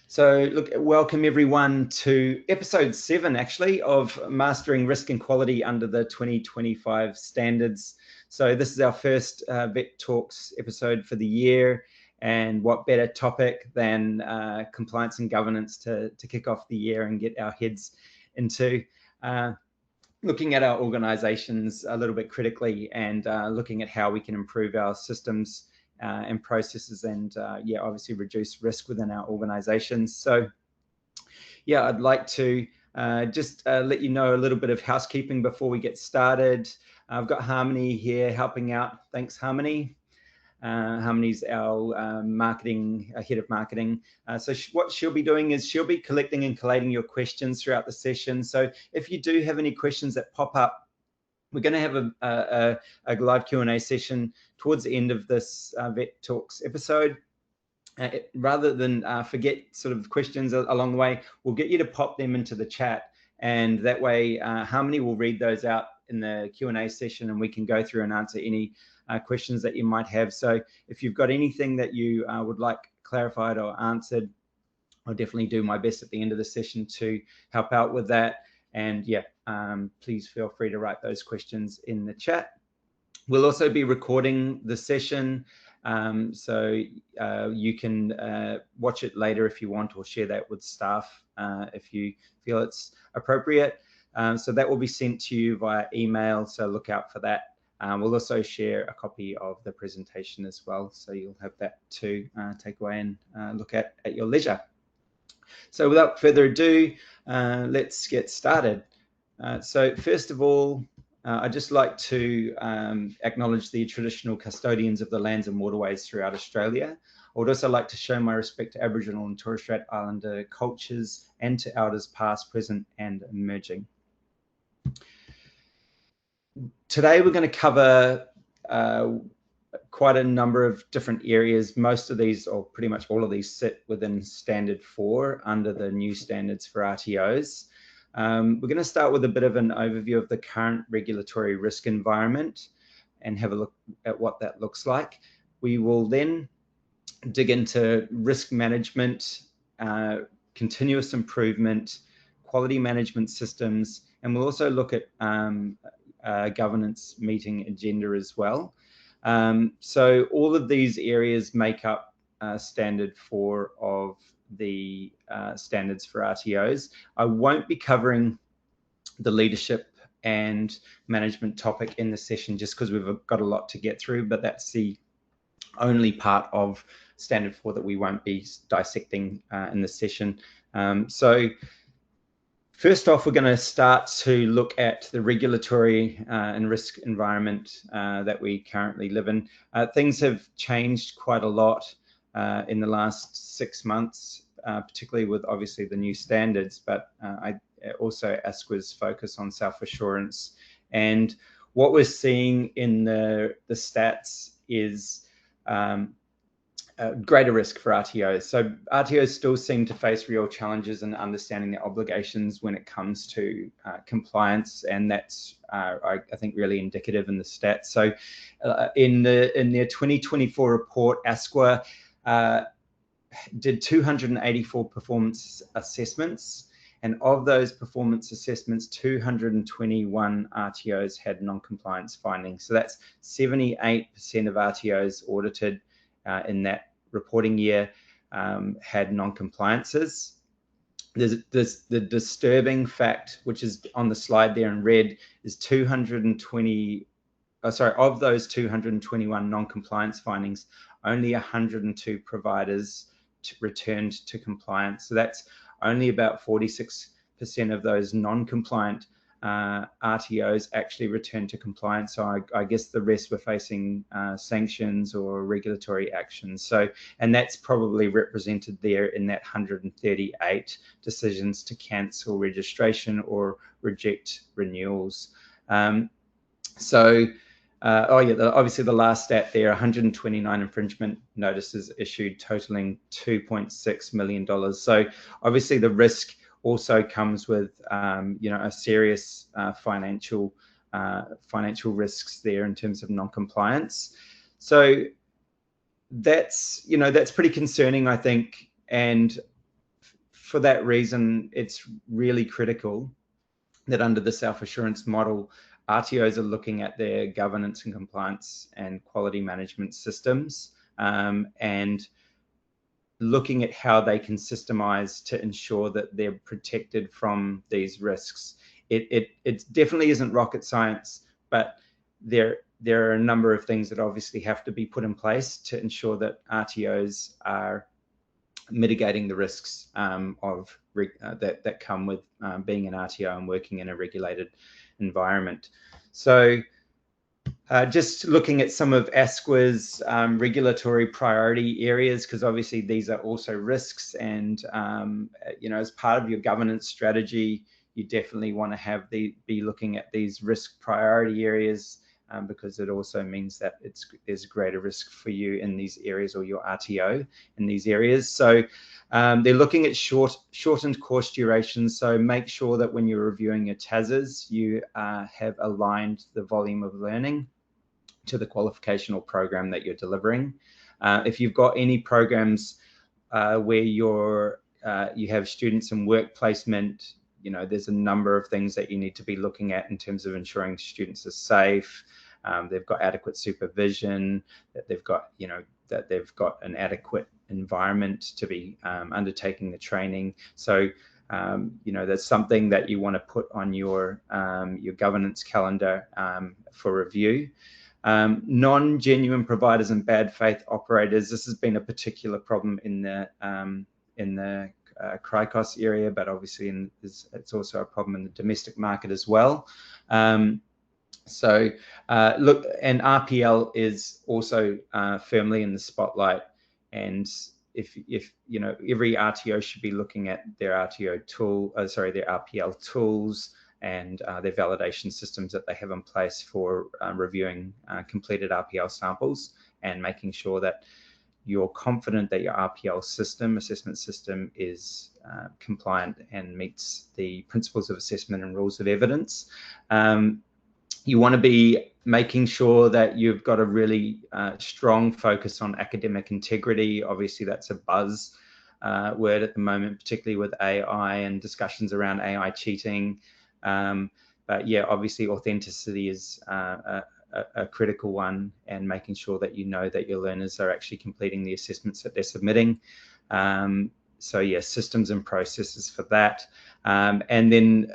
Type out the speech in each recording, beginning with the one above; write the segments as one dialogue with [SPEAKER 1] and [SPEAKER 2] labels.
[SPEAKER 1] So look, welcome everyone to episode 7 actually of Mastering Risk and Quality under the 2025 standards. So this is our first VETtalks episode for the year, and what better topic than compliance and governance to kick off the year and get our heads into looking at our organizations a little bit critically and looking at how we can improve our systems and processes and obviously reduce risk within our organizations. So I'd like to just let you know a little bit of housekeeping before we get started. I've got Harmony here helping out. Thanks, Harmony. Harmony's our head of marketing. So what she'll be doing is she'll be collecting and collating your questions throughout the session. So if you do have any questions that pop up, we're going to have a live Q&A session towards the end of this VETtalks episode. Rather than forget sort of questions along the way, we'll get you to pop them into the chat, and that way Harmony will read those out in the Q&A session, and we can go through and answer any questions that you might have. So if you've got anything that you would like clarified or answered, I'll definitely do my best at the end of the session to help out with that. And please feel free to write those questions in the chat. We'll also be recording the session, so you can watch it later if you want, or share that with staff if you feel it's appropriate. So that will be sent to you via email, so look out for that. We'll also share a copy of the presentation as well, so you'll have that to take away and look at your leisure. So without further ado, let's get started. So first of all, I'd just like to acknowledge the traditional custodians of the lands and waterways throughout Australia. I would also like to show my respect to Aboriginal and Torres Strait Islander cultures and to elders past, present and emerging. Today we're going to cover quite a number of different areas. Most of these, or pretty much all of these, sit within Standard 4 under the new standards for RTOs. We're going to start with a bit of an overview of the current regulatory risk environment and have a look at what that looks like. We will then dig into risk management, continuous improvement, quality management systems, and we'll also look at governance meeting agenda as well. So all of these areas make up Standard 4 of the standards for RTOs. I won't be covering the leadership and management topic in the session just because we've got a lot to get through, but that's the only part of Standard 4 that we won't be dissecting in the session. So first off, we're going to start to look at the regulatory and risk environment that we currently live in. Things have changed quite a lot in the last 6 months, particularly with obviously the new standards, but also ASQA's focus on self-assurance. And what we're seeing in the stats is greater risk for RTOs. So RTOs still seem to face real challenges in understanding their obligations when it comes to compliance, and that's I think really indicative in the stats. So in their 2024 report, ASQA did 284 performance assessments, and of those performance assessments, 221 RTOs had non-compliance findings. So that's 78% of RTOs audited in that reporting year had non-compliances. There's the disturbing fact, which is on the slide there in red, is of those 221 non-compliance findings, only 102 providers returned to compliance. So that's only about 46% of those non-compliant RTOs actually returned to compliance. So I guess the rest were facing sanctions or regulatory actions. So, and that's probably represented there in that 138 decisions to cancel registration or reject renewals. Obviously the last stat there, 129 infringement notices issued totaling $2.6 million. So obviously the risk also comes with a serious financial risks there in terms of non-compliance. So that's pretty concerning, I think. And for that reason, it's really critical that under the self-assurance model, RTOs are looking at their governance and compliance and quality management systems, and looking at how they can systemize to ensure that they're protected from these risks. It definitely isn't rocket science, but there are a number of things that obviously have to be put in place to ensure that RTOs are mitigating the risks that come with being an RTO and working in a regulated environment. So just looking at some of ASQA's regulatory priority areas, because obviously these are also risks, and as part of your governance strategy, you definitely want to be looking at these risk priority areas, because it also means that there's greater risk for you in these areas, or your RTO in these areas. So they're looking at shortened course durations. So make sure that when you're reviewing your TASs, you have aligned the volume of learning to the qualificational program that you're delivering. If you've got any programs where you have students in work placement, there's a number of things that you need to be looking at in terms of ensuring students are safe, they've got adequate supervision, that they've got an adequate environment to be undertaking the training. So that's something that you want to put on your governance calendar for review. Non-genuine providers and bad faith operators. This has been a particular problem in the CRICOS area, but obviously it's also a problem in the domestic market as well. So look, and RPL is also firmly in the spotlight, and if every RTO should be looking at their their RPL tools and their validation systems that they have in place for reviewing completed RPL samples, and making sure that you're confident that your RPL assessment system is compliant and meets the principles of assessment and rules of evidence. You want to be making sure that you've got a really strong focus on academic integrity. Obviously, that's a buzz word at the moment, particularly with AI and discussions around AI cheating. But yeah, obviously authenticity is a critical one, and making sure that that your learners are actually completing the assessments that they're submitting. So yeah, systems and processes for that. And then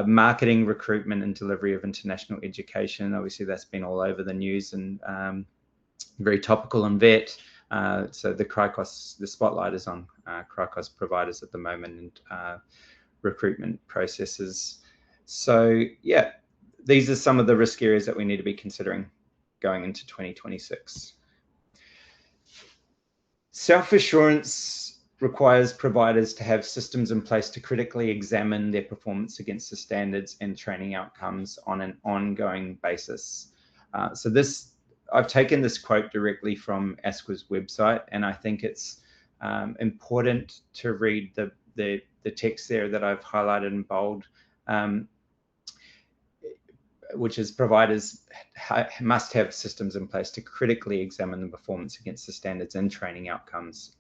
[SPEAKER 1] marketing, recruitment and delivery of international education. Obviously that's been all over the news and very topical in VET. So the spotlight is on CRICOS providers at the moment, and recruitment processes. So yeah, these are some of the risk areas that we need to be considering going into 2026. Self-assurance requires providers to have systems in place to critically examine their performance against the standards and training outcomes on an ongoing basis. So I've taken this quote directly from ASQA's website, and I think it's important to read the text there that I've highlighted in bold, which is providers must have systems in place to critically examine the performance against the standards and training outcomes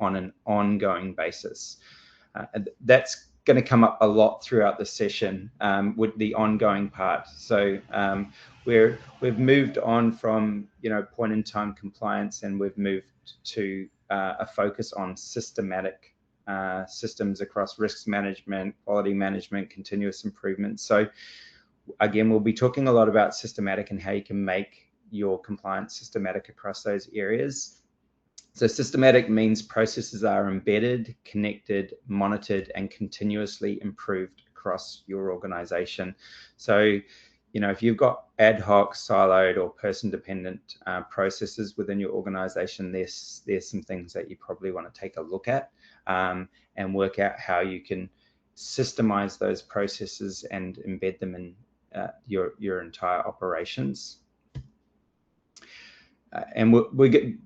[SPEAKER 1] on an ongoing basis. That's going to come up a lot throughout the session with the ongoing part. So we've moved on from point in time compliance, and we've moved to a focus on systematic systems across risk management, quality management, continuous improvement. So again, we'll be talking a lot about systematic and how you can make your compliance systematic across those areas. So systematic means processes are embedded, connected, monitored, and continuously improved across your organization. So, if you've got ad hoc, siloed, or person-dependent processes within your organization, there's some things that you probably want to take a look at and work out how you can systemize those processes and embed them in your entire operations. And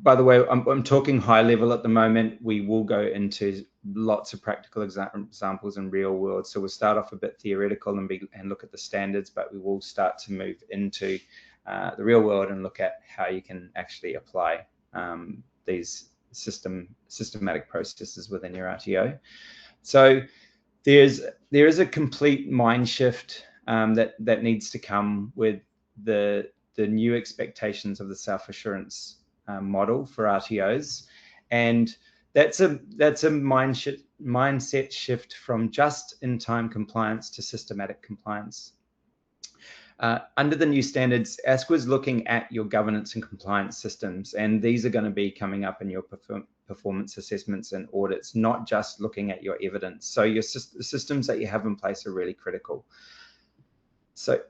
[SPEAKER 1] by the way, I'm talking high level at the moment. We will go into lots of practical examples in real world. So we'll start off a bit theoretical and look at the standards, but we will start to move into the real world and look at how you can actually apply these systematic processes within your RTO. So there is a complete mind shift that needs to come with the new expectations of the self-assurance model for RTOs, and that's a mindset shift from just-in-time compliance to systematic compliance. Under the new standards, ASQA is looking at your governance and compliance systems, and these are going to be coming up in your performance assessments and audits, not just looking at your evidence. So your systems that you have in place are really critical. So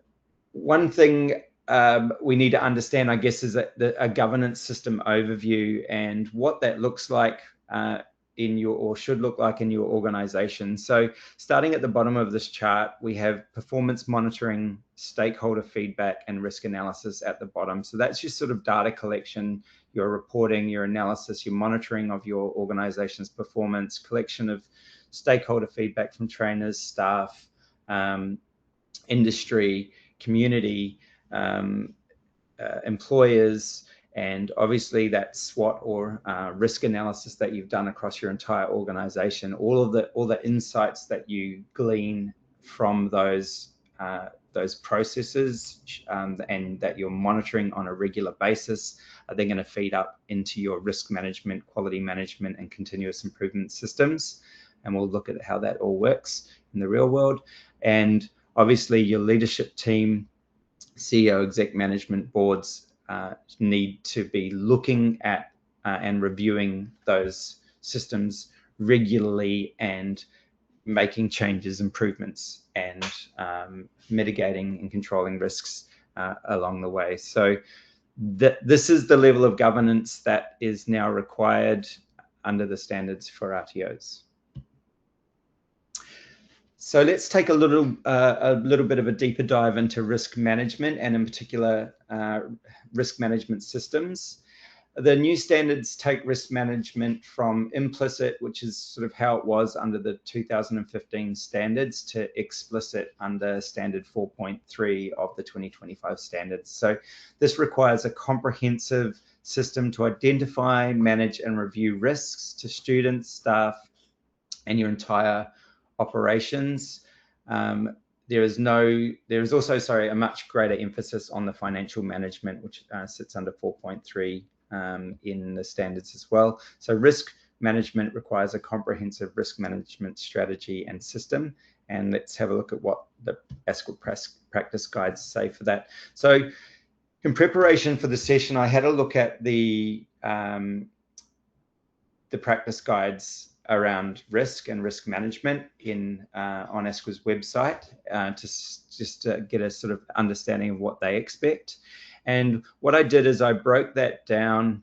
[SPEAKER 1] one thing we need to understand, I guess, is that a governance system overview and what that looks like in your, or should look like in your organization. So starting at the bottom of this chart, we have performance monitoring, stakeholder feedback, and risk analysis at the bottom. So that's your sort of data collection, your reporting, your analysis, your monitoring of your organization's performance, collection of stakeholder feedback from trainers, staff, industry, community, employers, and obviously that SWOT or risk analysis that you've done across your entire organization. All the insights that you glean from those processes and that you're monitoring on a regular basis, are then going to feed up into your risk management, quality management, and continuous improvement systems. And we'll look at how that all works in the real world. And obviously your leadership team, CEO, exec management boards need to be looking at and reviewing those systems regularly and making changes, improvements, and mitigating and controlling risks along the way. So this is the level of governance that is now required under the standards for RTOs. So let's take a little bit of a deeper dive into risk management, and in particular risk management systems. The new standards take risk management from implicit, which is sort of how it was under the 2015 standards, to explicit under standard 4.3 of the 2025 standards. So this requires a comprehensive system to identify, manage, and review risks to students, staff, and your entire operations. There is also a much greater emphasis on the financial management, which sits under 4.3 in the standards as well. So risk management requires a comprehensive risk management strategy and system. And let's have a look at what the ASQA practice guides say for that. So in preparation for the session, I had a look at the practice guides around risk and risk management on ASQA's website to get a sort of understanding of what they expect. And what I did is I broke that down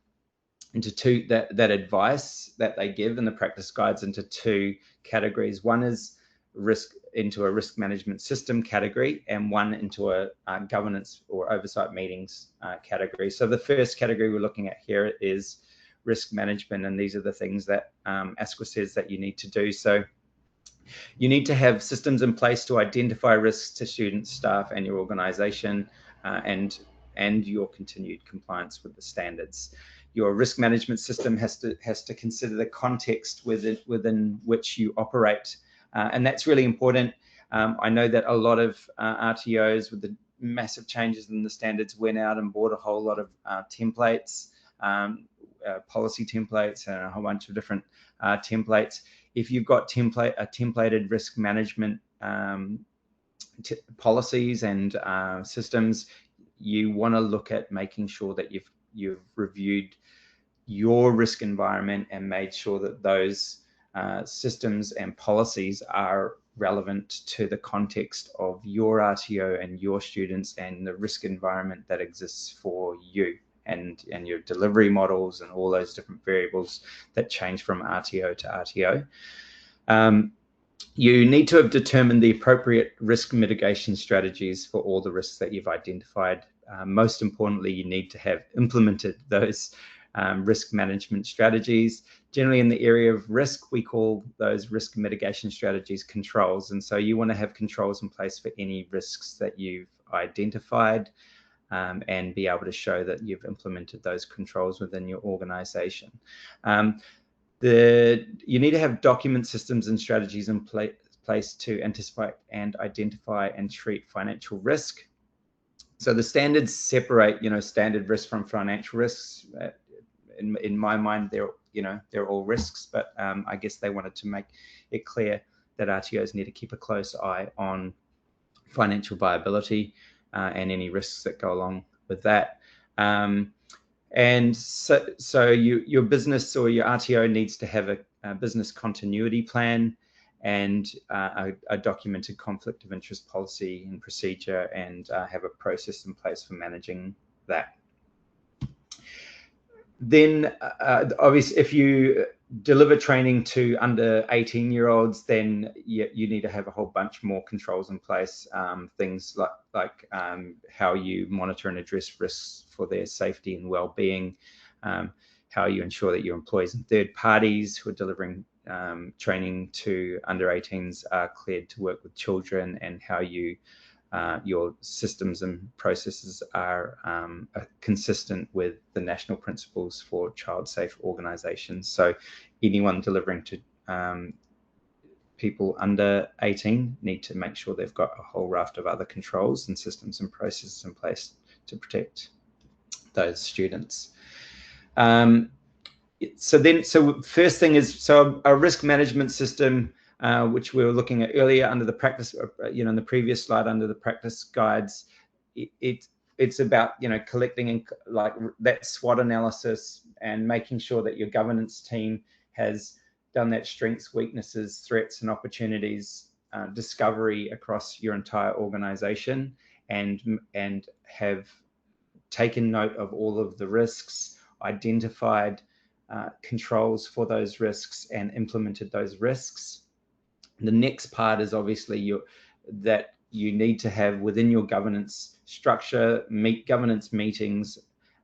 [SPEAKER 1] into that advice that they give in the practice guides into two categories. One is into a risk management system category, and one into a governance or oversight meetings category. So the first category we're looking at here is risk management, and these are the things that ASQA says that you need to do. So you need to have systems in place to identify risks to students, staff, and your organization, and your continued compliance with the standards. Your risk management system has to consider the context within which you operate, and that's really important. I know that a lot of RTOs, with the massive changes in the standards, went out and bought a whole lot of templates, policy templates, and a whole bunch of different templates. If you've got templated risk management policies and systems, you want to look at making sure that you've reviewed your risk environment and made sure that those systems and policies are relevant to the context of your RTO and your students and the risk environment that exists for you and your delivery models and all those different variables that change from RTO to RTO. You need to have determined the appropriate risk mitigation strategies for all the risks that you've identified. Most importantly, you need to have implemented those risk management strategies. Generally in the area of risk, we call those risk mitigation strategies controls. And so you want to have controls in place for any risks that you've identified, and be able to show that you've implemented those controls within your organization. You need to have document systems and strategies in place to anticipate and identify and treat financial risk. So the standards separate, standard risk from financial risks. In my mind, they're all risks, but I guess they wanted to make it clear that RTOs need to keep a close eye on financial viability and any risks that go along with that. And so your business or your RTO needs to have a business continuity plan and a documented conflict of interest policy and procedure, and have a process in place for managing that. Then obviously, if you deliver training to under 18-year-olds, then you need to have a whole bunch more controls in place. Things like how you monitor and address risks for their safety and well-being, how you ensure that your employees and third parties who are delivering training to under 18s are cleared to work with children, and how your systems and processes are consistent with the national principles for child-safe organisations. So anyone delivering to people under 18 need to make sure they've got a whole raft of other controls and systems and processes in place to protect those students. So first thing is, a risk management system, which we were looking at earlier under the practice, in the previous slide under the practice guides, it's about, collecting and like that SWOT analysis and making sure that your governance team has done that strengths, weaknesses, threats, and opportunities discovery across your entire organization, and have taken note of all of the risks, identified controls for those risks, and implemented those risks. The next part is obviously that you need to have within your governance structure, governance meetings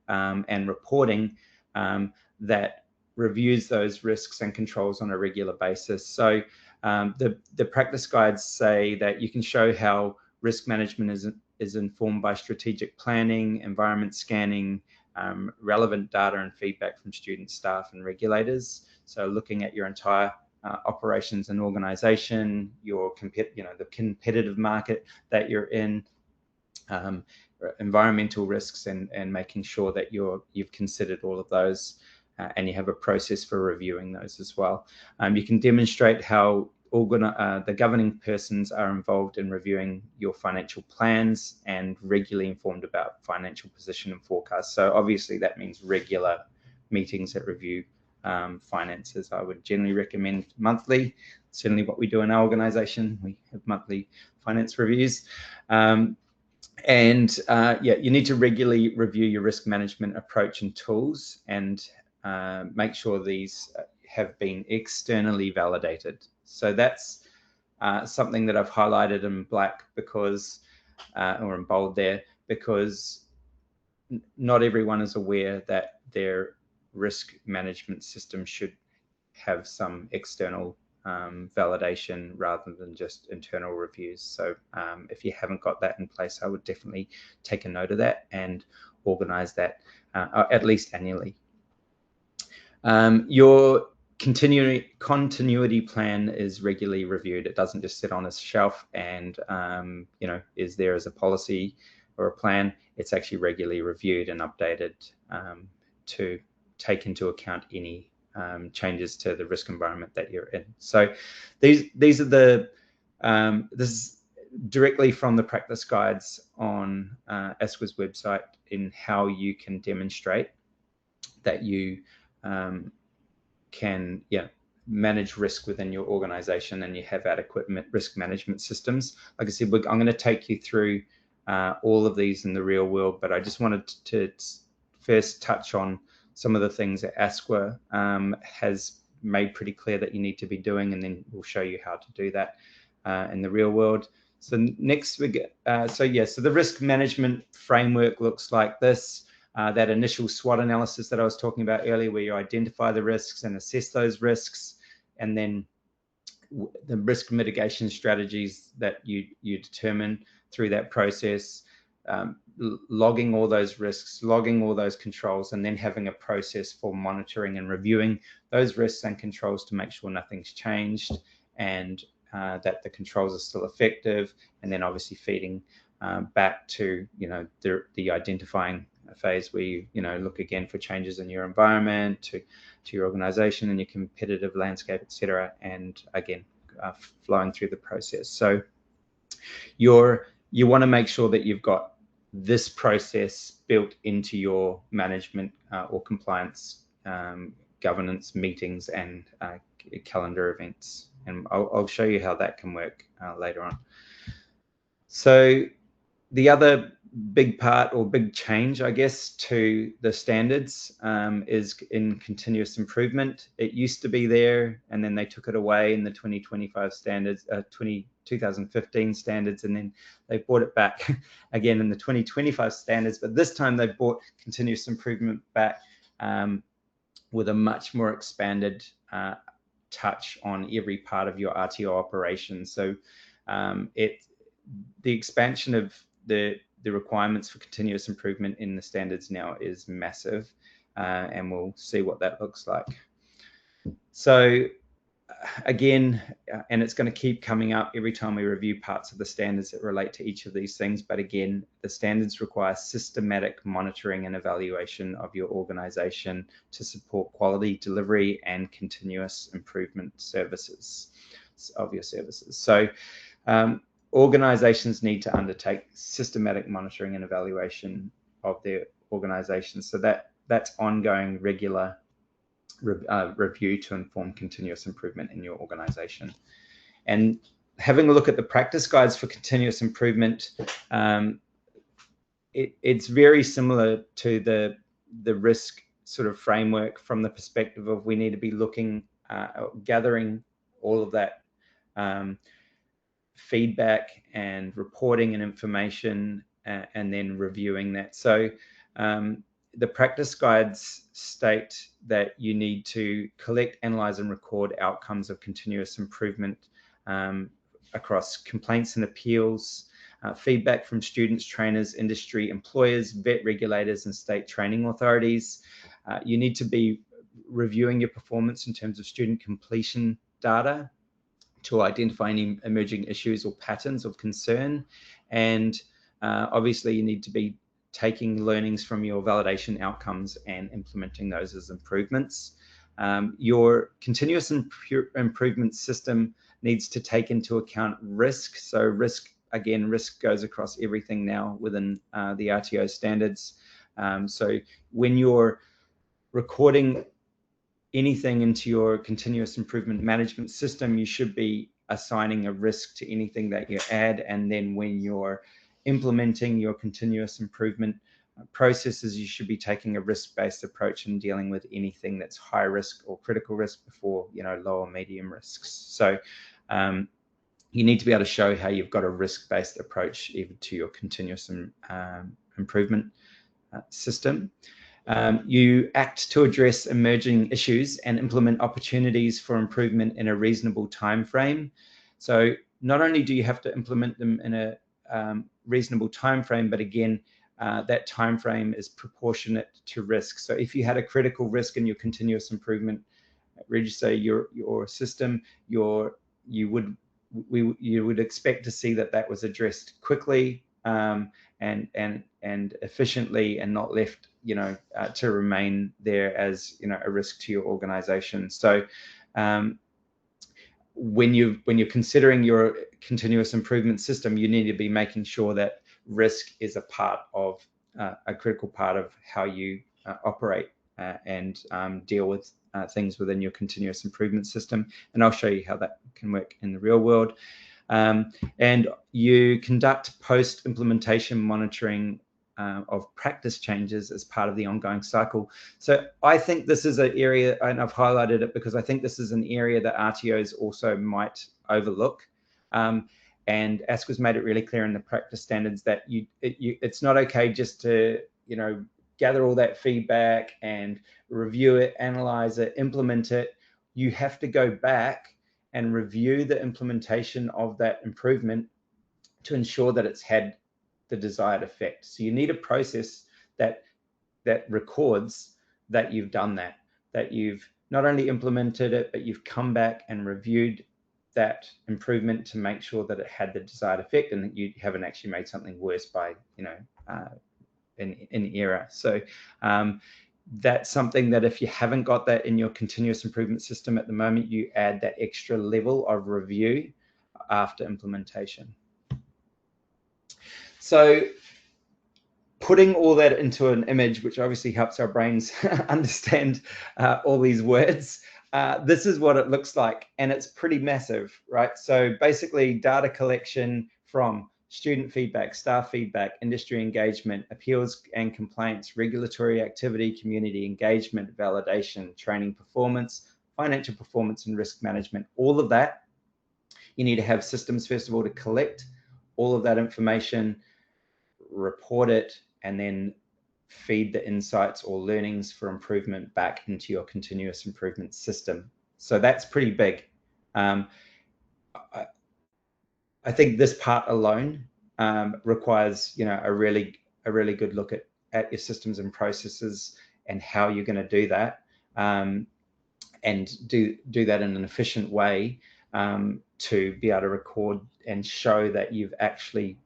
[SPEAKER 1] and reporting that reviews those risks and controls on a regular basis. So the practice guides say that you can show how risk management is informed by strategic planning, environment scanning, relevant data and feedback from students, staff, and regulators. So looking at your entire operations and organization, the competitive market that you're in, environmental risks, and making sure that you've considered all of those, and you have a process for reviewing those as well. You can demonstrate how the governing persons are involved in reviewing your financial plans and regularly informed about financial position and forecast. So obviously that means regular meetings that review finances. I would generally recommend monthly. Certainly what we do in our organization, we have monthly finance reviews. You need to regularly review your risk management approach and tools, and make sure these have been externally validated. So that's something that I've highlighted in black because, or in bold there, because not everyone is aware that their risk management system should have some external validation rather than just internal reviews. So if you haven't got that in place, I would definitely take a note of that and organize that at least annually. Your continuity plan is regularly reviewed. It doesn't just sit on a shelf and is there as a policy or a plan. It's actually regularly reviewed and updated to take into account any changes to the risk environment that you're in. So these are this is directly from the practice guides on ASQA's website, in how you can demonstrate that you can manage risk within your organization and you have adequate risk management systems. Like I said, I'm going to take you through all of these in the real world, but I just wanted to first touch on some of the things that ASQA has made pretty clear that you need to be doing, and then we'll show you how to do that in the real world. So next we get, so the risk management framework looks like this. That initial SWOT analysis that I was talking about earlier, where you identify the risks and assess those risks, and then the risk mitigation strategies that you determine through that process, logging all those risks, logging all those controls, and then having a process for monitoring and reviewing those risks and controls to make sure nothing's changed and that the controls are still effective, and then obviously feeding back to the identifying phase where you look again for changes in your environment, to your organization and your competitive landscape, etc., and again flowing through the process. So you want to make sure that you've got this process built into your management or compliance governance meetings and calendar events, and I'll show you how that can work later on. So the other big part or big change, I guess, to the standards is in continuous improvement. It used to be there, and then they took it away in the 2025 standards, 2015 standards, and then they brought it back again in the 2025 standards. But this time they brought continuous improvement back with a much more expanded touch on every part of your RTO operation. So the expansion of the requirements for continuous improvement in the standards now is massive, and we'll see what that looks like. So again, and it's going to keep coming up every time we review parts of the standards that relate to each of these things, but again, the standards require systematic monitoring and evaluation of your organization to support quality delivery and continuous improvement services of your services. So organizations need to undertake systematic monitoring and evaluation of their organizations. So that's ongoing, regular review to inform continuous improvement in your organization. And having a look at the practice guides for continuous improvement, it's very similar to the risk sort of framework from the perspective of we need to be looking, gathering all of that feedback and reporting and information, and then reviewing that. So the practice guides state that you need to collect, analyze, and record outcomes of continuous improvement across complaints and appeals, feedback from students, trainers, industry, employers, vet regulators, and state training authorities. You need to be reviewing your performance in terms of student completion data to identify any emerging issues or patterns of concern. And obviously you need to be taking learnings from your validation outcomes and implementing those as improvements. Your continuous improvement system needs to take into account risk. So risk goes across everything now within the RTO standards. So when you're recording anything into your continuous improvement management system, you should be assigning a risk to anything that you add. And then when you're implementing your continuous improvement processes, you should be taking a risk-based approach and dealing with anything that's high risk or critical risk before low or medium risks. So you need to be able to show how you've got a risk-based approach even to your continuous improvement system. You act to address emerging issues and implement opportunities for improvement in a reasonable time frame. So not only do you have to implement them in a reasonable time frame, but again, that time frame is proportionate to risk. So if you had a critical risk in your continuous improvement register, your system, you would expect to see that was addressed quickly and efficiently, and not left to remain there as a risk to your organization. So when you're considering your continuous improvement system, you need to be making sure that risk is a critical part of how you operate and deal with things within your continuous improvement system. And I'll show you how that can work in the real world. And you conduct post-implementation monitoring of practice changes as part of the ongoing cycle. So I think this is an area, and I've highlighted it because I think this is an area that RTOs also might overlook. And ASQA's made it really clear in the practice standards that it's not okay just to gather all that feedback and review it, analyze it, implement it. You have to go back and review the implementation of that improvement to ensure that it's had the desired effect. So you need a process that records that you've done that you've not only implemented it, but you've come back and reviewed that improvement to make sure that it had the desired effect and that you haven't actually made something worse by, in error. So that's something that if you haven't got that in your continuous improvement system at the moment, you add that extra level of review after implementation. So putting all that into an image, which obviously helps our brains understand all these words, this is what it looks like, and it's pretty massive, right? So basically data collection from student feedback, staff feedback, industry engagement, appeals and complaints, regulatory activity, community engagement, validation, training performance, financial performance and risk management, all of that. You need to have systems, first of all, to collect all of that information, report it, and then feed the insights or learnings for improvement back into your continuous improvement system. So that's pretty big. I think this part alone requires, a really good look at your systems and processes and how you're going to do that, and do that in an efficient way, to be able to record and show that you've actually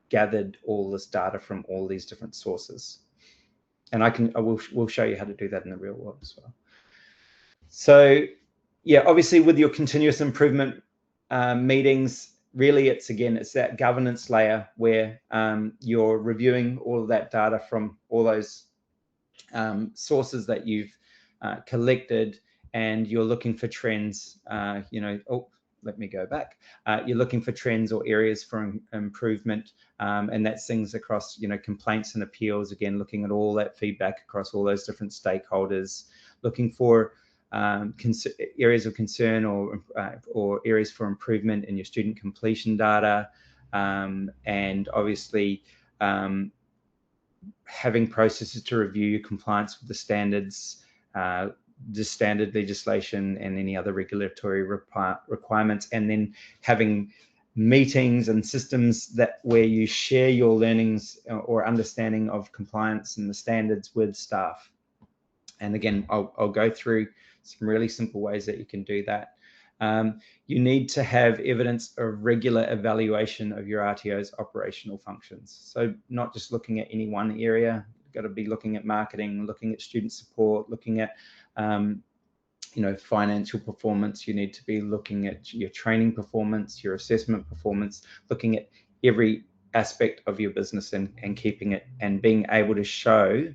[SPEAKER 1] gathered all this data from all these different sources. And we'll show you how to do that in the real world as well. So yeah, obviously with your continuous improvement meetings, really it's that governance layer where you're reviewing all of that data from all those sources that you've collected, and you're looking for trends. Let me go back. You're looking for trends or areas for improvement, and that's things across, complaints and appeals. Again, looking at all that feedback across all those different stakeholders, looking for areas of concern or areas for improvement in your student completion data, and obviously having processes to review your compliance with the standards, the standard legislation and any other regulatory requirements, and then having meetings and systems where you share your learnings or understanding of compliance and the standards with staff. And again, I'll go through some really simple ways that you can do that. You need to have evidence of regular evaluation of your RTO's operational functions. So not just looking at any one area, you've got to be looking at marketing, looking at student support, looking at financial performance. You need to be looking at your training performance, your assessment performance, looking at every aspect of your business and keeping it and being able to show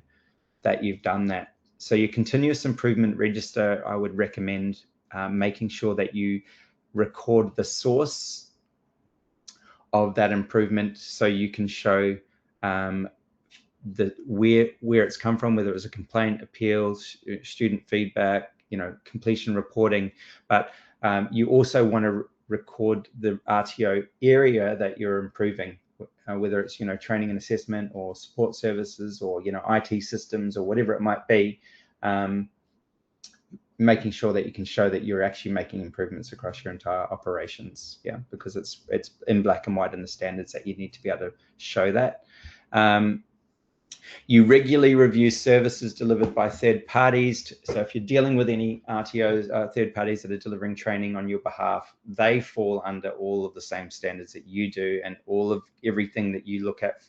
[SPEAKER 1] that you've done that. So your continuous improvement register, I would recommend making sure that you record the source of that improvement, so you can show where it's come from, whether it was a complaint, appeals, student feedback, completion reporting. But you also want to record the RTO area that you're improving, whether it's training and assessment or support services or IT systems or whatever it might be. Making sure that you can show that you're actually making improvements across your entire operations, because it's in black and white in the standards that you need to be able to show that. You regularly review services delivered by third parties. So if you're dealing with any RTOs, third parties that are delivering training on your behalf, they fall under all of the same standards that you do, and everything that you look at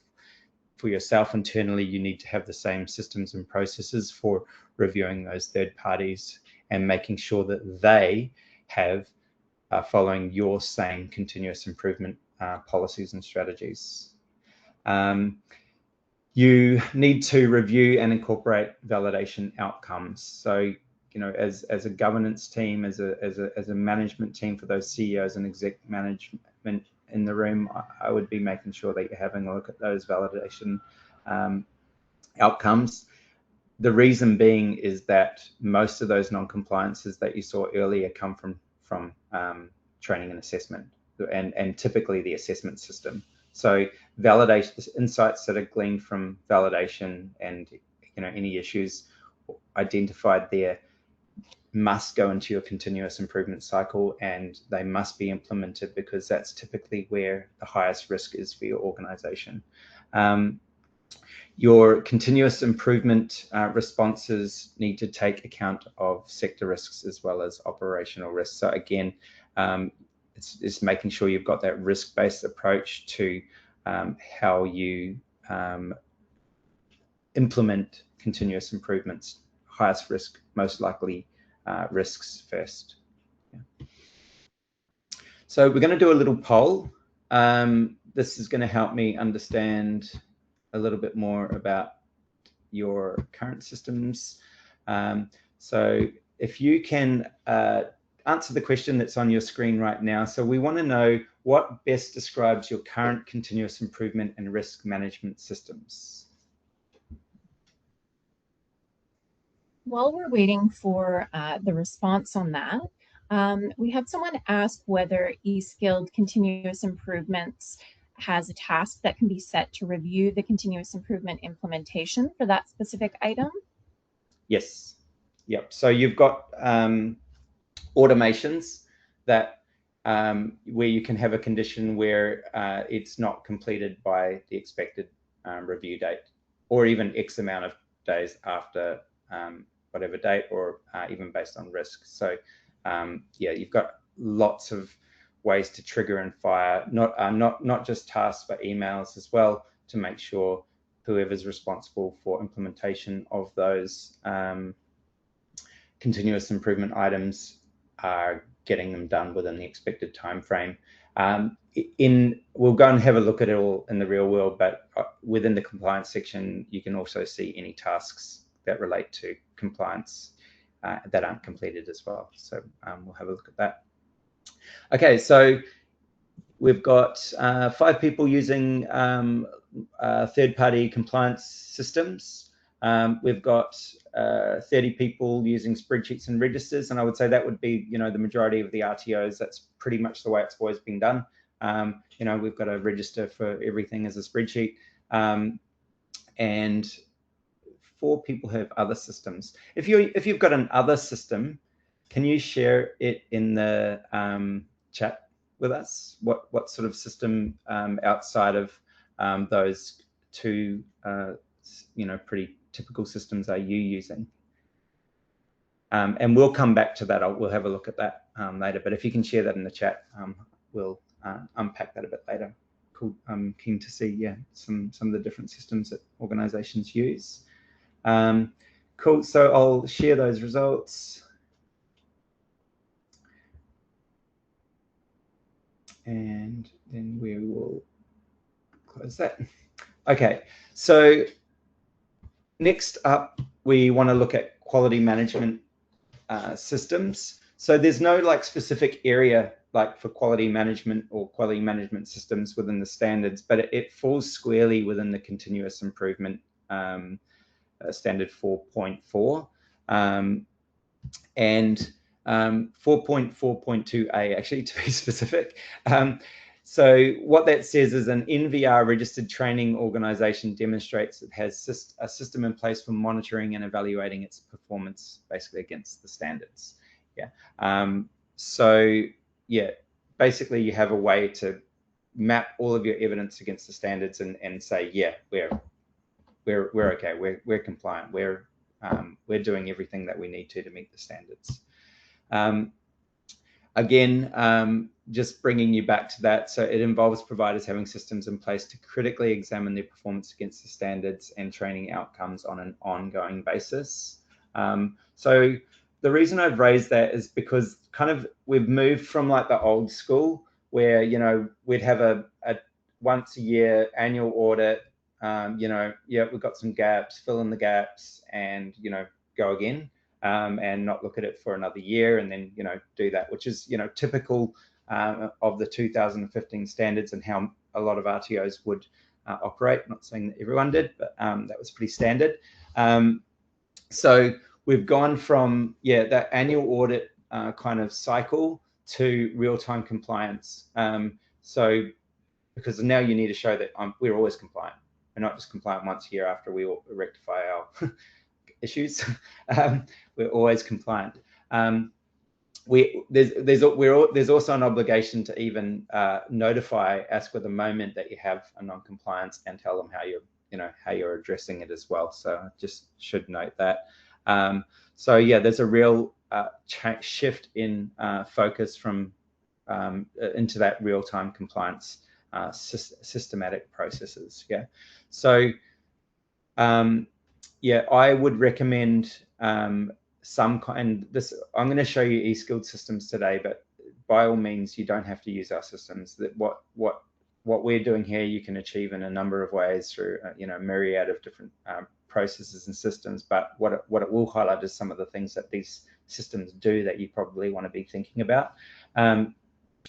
[SPEAKER 1] for yourself internally, you need to have the same systems and processes for reviewing those third parties and making sure that they have following your same continuous improvement policies and strategies. You need to review and incorporate validation outcomes. So, as a governance team, as a management team for those CEOs and exec management in the room, I would be making sure that you're having a look at those validation outcomes. The reason being is that most of those non-compliances that you saw earlier come from training and assessment, and typically the assessment system. So validation, insights that are gleaned from validation and any issues identified there must go into your continuous improvement cycle, and they must be implemented, because that's typically where the highest risk is for your organization. Your continuous improvement responses need to take account of sector risks as well as operational risks. So again, it's making sure you've got that risk-based approach to how you implement continuous improvements. Highest risk, most likely risks first. Yeah. So we're going to do a little poll. This is going to help me understand a little bit more about your current systems. So if you can answer the question that's on your screen right now. So we want to know what best describes your current continuous improvement and risk management systems.
[SPEAKER 2] While we're waiting for the response on that, we had someone ask whether eSkilled continuous improvements has a task that can be set to review the continuous improvement implementation for that specific item.
[SPEAKER 1] Yes. Yep. So you've got automations that where you can have a condition where it's not completed by the expected review date, or even X amount of days after whatever date, or even based on risk. So yeah, you've got lots of ways to trigger and fire, not just tasks, but emails as well, to make sure whoever's responsible for implementation of those continuous improvement items are getting them done within the expected time frame. We'll go and have a look at it all in the real world, but within the compliance section, you can also see any tasks that relate to compliance that aren't completed as well. So we'll have a look at that. Okay, so we've got 5 people using third-party compliance systems. We've got 30 people using spreadsheets and registers, and I would say that would be, the majority of the RTOs. That's pretty much the way it's always been done. We've got a register for everything as a spreadsheet, and 4 people have other systems. If you've got an other system, can you share it in the chat with us? What sort of system outside of those 2 pretty typical systems are you using? And we'll come back to that. We'll have a look at that later. But if you can share that in the chat, we'll unpack that a bit later. Cool. I'm keen to see, some of the different systems that organizations use. Cool. So I'll share those results. And then we will close that. Okay, so next up, we want to look at quality management systems. So there's no specific area for quality management or quality management systems within the standards, but it falls squarely within the continuous improvement standard 4.4 and 4.4.2a, actually, to be specific. So what that says is an NVR registered training organization demonstrates it has a system in place for monitoring and evaluating its performance, basically against the standards. So basically you have a way to map all of your evidence against the standards and say, we're okay, we're compliant, we're doing everything that we need to meet the standards. Again, just bringing you back to that. So it involves providers having systems in place to critically examine their performance against the standards and training outcomes on an ongoing basis. So the reason I've raised that is because we've moved from the old school where, we'd have a once a year annual audit, we've got some gaps, fill in the gaps and, go again. And not look at it for another year and then, do that, which is, typical of the 2015 standards and how a lot of RTOs would operate. I'm not saying that everyone did, but that was pretty standard. So we've gone from, that annual audit kind of cycle to real-time compliance. So because now you need to show that we're always compliant. We're not just compliant once a year after we rectify our issues. We're always compliant. there's also an obligation to even notify ASQA the moment that you have a non-compliance and tell them how you're addressing it as well. So I just should note that. So yeah, there's a real shift in focus from into that real-time compliance systematic processes. Yeah, so yeah, I would recommend some kind. I'm going to show you eSkilled systems today, but by all means, you don't have to use our systems. That what we're doing here, you can achieve in a number of ways through a myriad of different processes and systems. But what it will highlight is some of the things that these systems do that you probably want to be thinking about.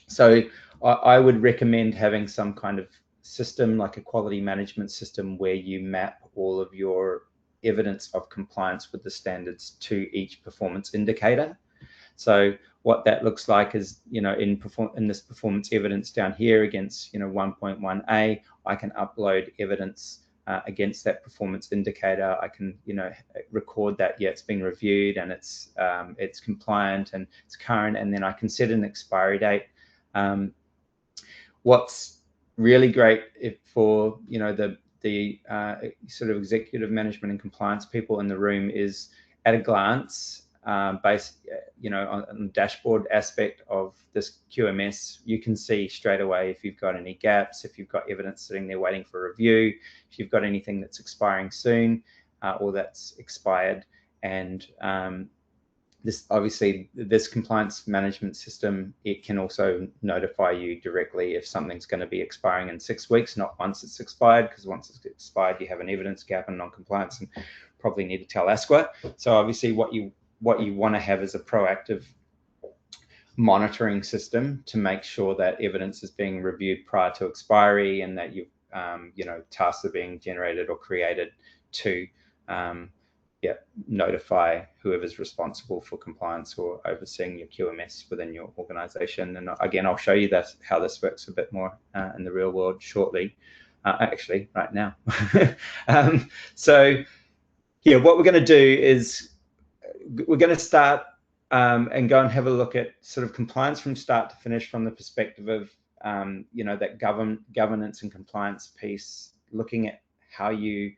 [SPEAKER 1] So I would recommend having some kind of system, like a quality management system, where you map all of your evidence of compliance with the standards to each performance indicator. So what that looks like is, in this performance evidence down here against 1.1a, I can upload evidence against that performance indicator. I can record that it's been reviewed and it's compliant and it's current, and then I can set an expiry date. What's really great for the sort of executive management and compliance people in the room is, at a glance, based on the dashboard aspect of this QMS, you can see straight away if you've got any gaps, if you've got evidence sitting there waiting for review, if you've got anything that's expiring soon or that's expired. And this compliance management system, it can also notify you directly if something's going to be expiring in 6 weeks, not once it's expired, because once it's expired, you have an evidence gap and non-compliance and probably need to tell ASQA. So obviously what you want to have is a proactive monitoring system to make sure that evidence is being reviewed prior to expiry, and that tasks are being generated or created to notify whoever's responsible for compliance or overseeing your QMS within your organization. And again, I'll show you how this works a bit more in the real world shortly, actually right now. So yeah, what we're going to do is we're going to start and go and have a look at sort of compliance from start to finish, from the perspective of that governance and compliance piece, looking at how you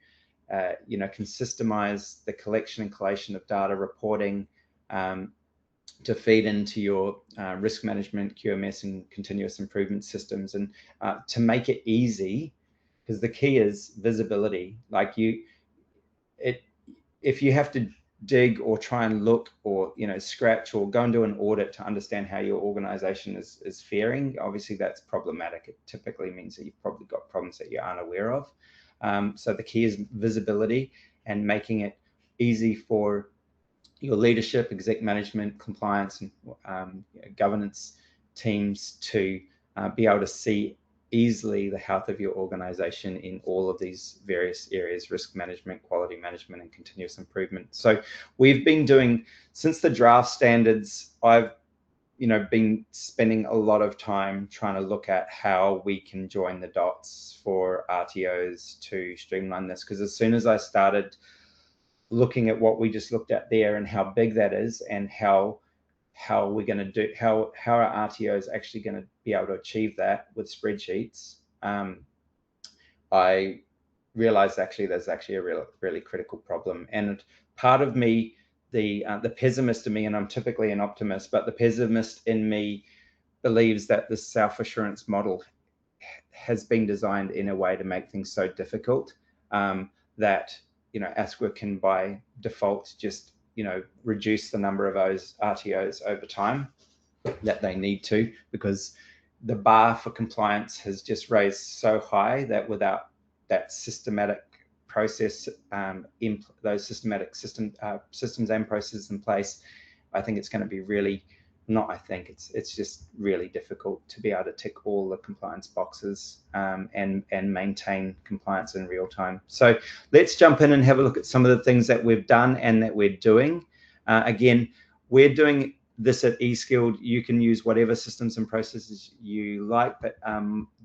[SPEAKER 1] can systemize the collection and collation of data, reporting to feed into your risk management, QMS, and continuous improvement systems, and to make it easy, because the key is visibility. Like if you have to dig or try and look or scratch or go and do an audit to understand how your organization is faring, obviously that's problematic. It typically means that you've probably got problems that you aren't aware of. So the key is visibility and making it easy for your leadership, exec management, compliance, and governance teams to be able to see easily the health of your organization in all of these various areas: risk management, quality management, and continuous improvement. So we've been doing, since the draft standards, I've been spending a lot of time trying to look at how we can join the dots for RTOs to streamline this, because as soon as I started looking at what we just looked at there and how big that is, and how we're going to do, how our RTO is actually going to be able to achieve that with spreadsheets, I realized actually there's actually a really critical problem. And part of me, the pessimist in me, and I'm typically an optimist, but the pessimist in me believes that the self-assurance model has been designed in a way to make things so difficult that ASQA can by default just reduce the number of those RTOs over time that they need to, because the bar for compliance has just raised so high that without that systematic process, those systematic systems and processes in place, I think it's going to be really, it's just really difficult to be able to tick all the compliance boxes and maintain compliance in real time. So let's jump in and have a look at some of the things that we've done and that we're doing. Again, we're doing this at eSkilled. You can use whatever systems and processes you like, but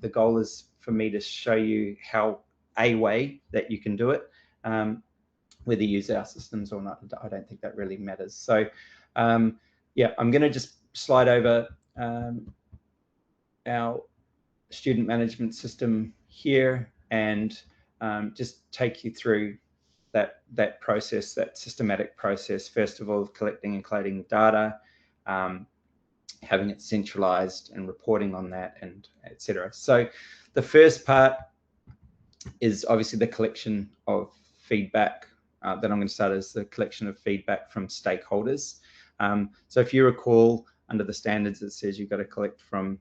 [SPEAKER 1] the goal is for me to show you how a way that you can do it. Whether you use our systems or not, I don't think that really matters. So yeah, I'm going to just slide over our student management system here and just take you through that process, that systematic process, first of all, collecting and collating data, having it centralized and reporting on that, and etc. So the first part is obviously the collection of feedback. That I'm going to start as the collection of feedback from stakeholders. So if you recall, under the standards, it says you've got to collect from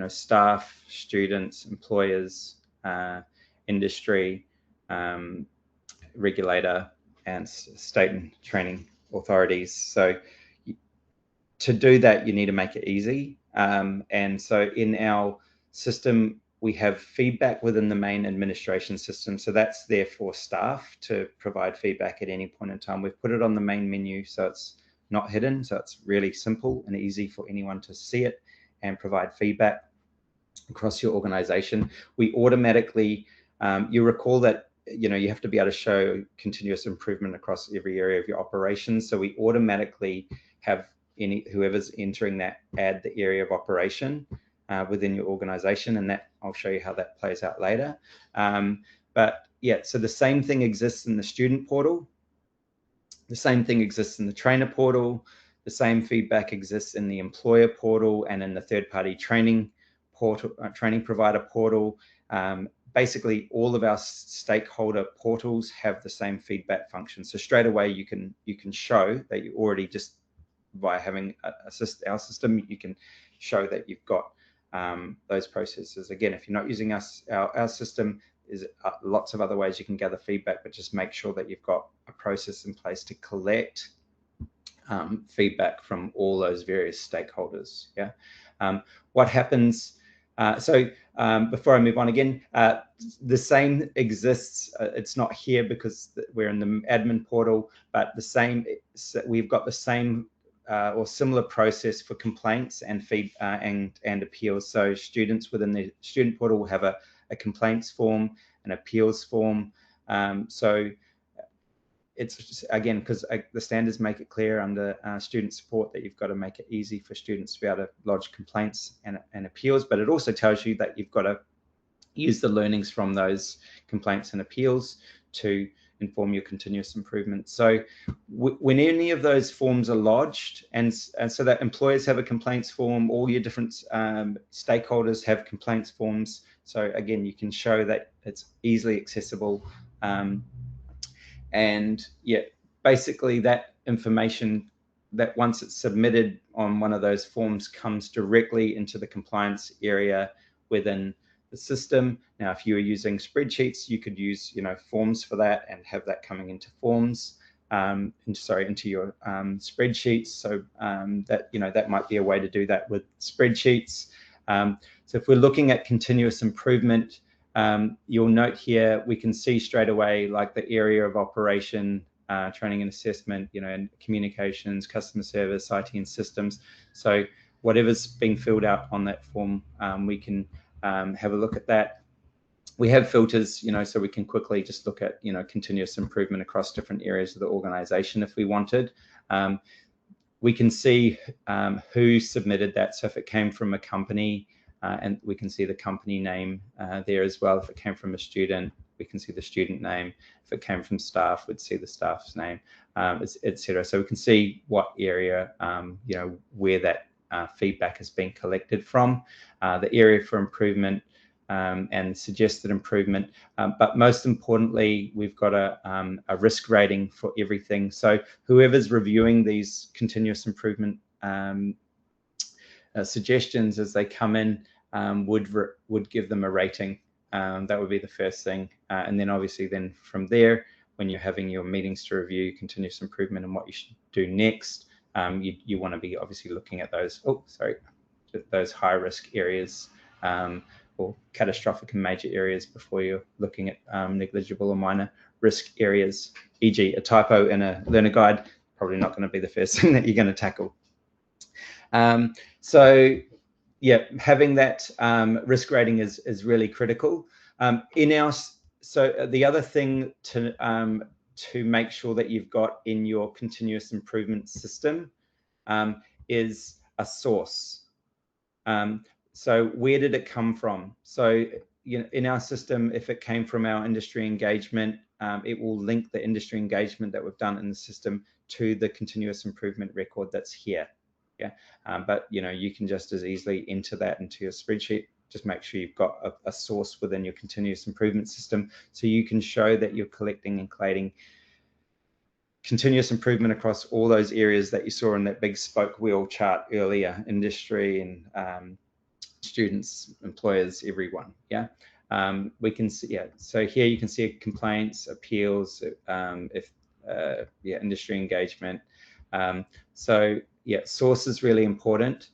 [SPEAKER 1] staff, students, employers, industry, regulator, and state and training authorities. So to do that, you need to make it easy. And so in our system, we have feedback within the main administration system. So that's there for staff to provide feedback at any point in time. We've put it on the main menu so it's not hidden. So it's really simple and easy for anyone to see it and provide feedback across your organization. We automatically, you recall that you have to be able to show continuous improvement across every area of your operations. So we automatically have whoever's entering that add the area of operation within your organization, and that I'll show you how that plays out later. But yeah, so the same thing exists in the student portal. The same thing exists in the trainer portal. The same feedback exists in the employer portal and in the third-party training portal, training provider portal. Basically, all of our stakeholder portals have the same feedback function. So straight away, you can show that you already, just by having our system, you can show that you've got those processes. Again, if you're not using our system, there's lots of other ways you can gather feedback, but just make sure that you've got a process in place to collect feedback from all those various stakeholders. Yeah. What happens? Before I move on again, the same exists. It's not here because we're in the admin portal, but the same. We've got the same or similar process for complaints and and appeals. So students within the student portal will have a complaints form, an appeals form. So it's just, again, because the standards make it clear under student support that you've got to make it easy for students to be able to lodge complaints and appeals, but it also tells you that you've got to use the learnings from those complaints and appeals to inform your continuous improvement. So when any of those forms are lodged, and so that employers have a complaints form, all your different stakeholders have complaints forms. So again, you can show that it's easily accessible. And yeah, basically that information, that once it's submitted on one of those forms, comes directly into the compliance area within the system. Now, if you were using spreadsheets, you could use forms for that and have that coming into forms, into your spreadsheets. So that might be a way to do that with spreadsheets. So if we're looking at continuous improvement, you'll note here we can see straight away like the area of operation, training and assessment, and communications, customer service, IT and systems. So whatever's being filled out on that form, we can have a look at that. We have filters, so we can quickly just look at continuous improvement across different areas of the organization if we wanted. We can see who submitted that. So if it came from a company, and we can see the company name there as well. If it came from a student, we can see the student name. If it came from staff, we'd see the staff's name, etc. So we can see what area, where that feedback has been collected from, the area for improvement, and suggested improvement. But most importantly, we've got a risk rating for everything. So whoever's reviewing these continuous improvement suggestions as they come in would give them a rating. That would be the first thing. And then obviously then from there, when you're having your meetings to review continuous improvement and what you should do next, you want to be obviously looking at those, those high risk areas or catastrophic and major areas before you're looking at negligible or minor risk areas, e.g. a typo in a learner guide, probably not going to be the first thing that you're going to tackle. So yeah, having that risk rating is really critical. So the other thing to make sure that you've got in your continuous improvement system is a source. So where did it come from? So in our system, if it came from our industry engagement, it will link the industry engagement that we've done in the system to the continuous improvement record that's here. Yeah, but you can just as easily enter that into your spreadsheet. Just make sure you've got a source within your continuous improvement system, so you can show that you're collecting and collating continuous improvement across all those areas that you saw in that big spoke wheel chart earlier: industry and students, employers, everyone. Yeah, we can see. Yeah, so here you can see complaints, appeals, industry engagement. So yeah, source is really important.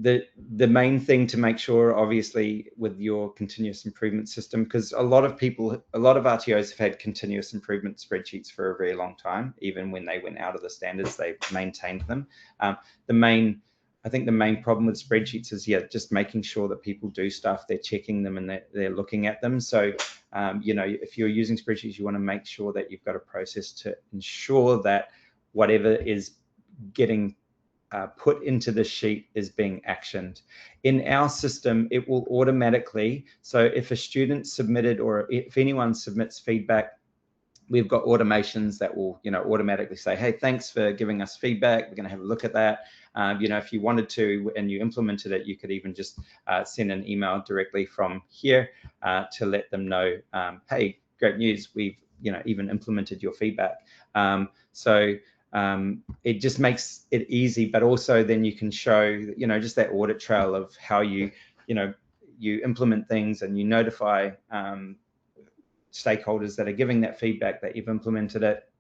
[SPEAKER 1] The main thing to make sure, obviously, with your continuous improvement system, because a lot of RTOs have had continuous improvement spreadsheets for a very long time. Even when they went out of the standards, they maintained them. I think the main problem with spreadsheets is just making sure that people do stuff, they're checking them, and they're looking at them. So if you're using spreadsheets, you want to make sure that you've got a process to ensure that whatever is getting put into the sheet is being actioned. In our system, it will automatically, so if a student submitted, or if anyone submits feedback, we've got automations that will automatically say, hey, thanks for giving us feedback, we're going to have a look at that. If you wanted to and you implemented it, you could even just send an email directly from here to let them know, hey, great news, we've even implemented your feedback. It just makes it easy, but also then you can show just that audit trail of how you implement things, and you notify stakeholders that are giving that feedback that you've implemented it.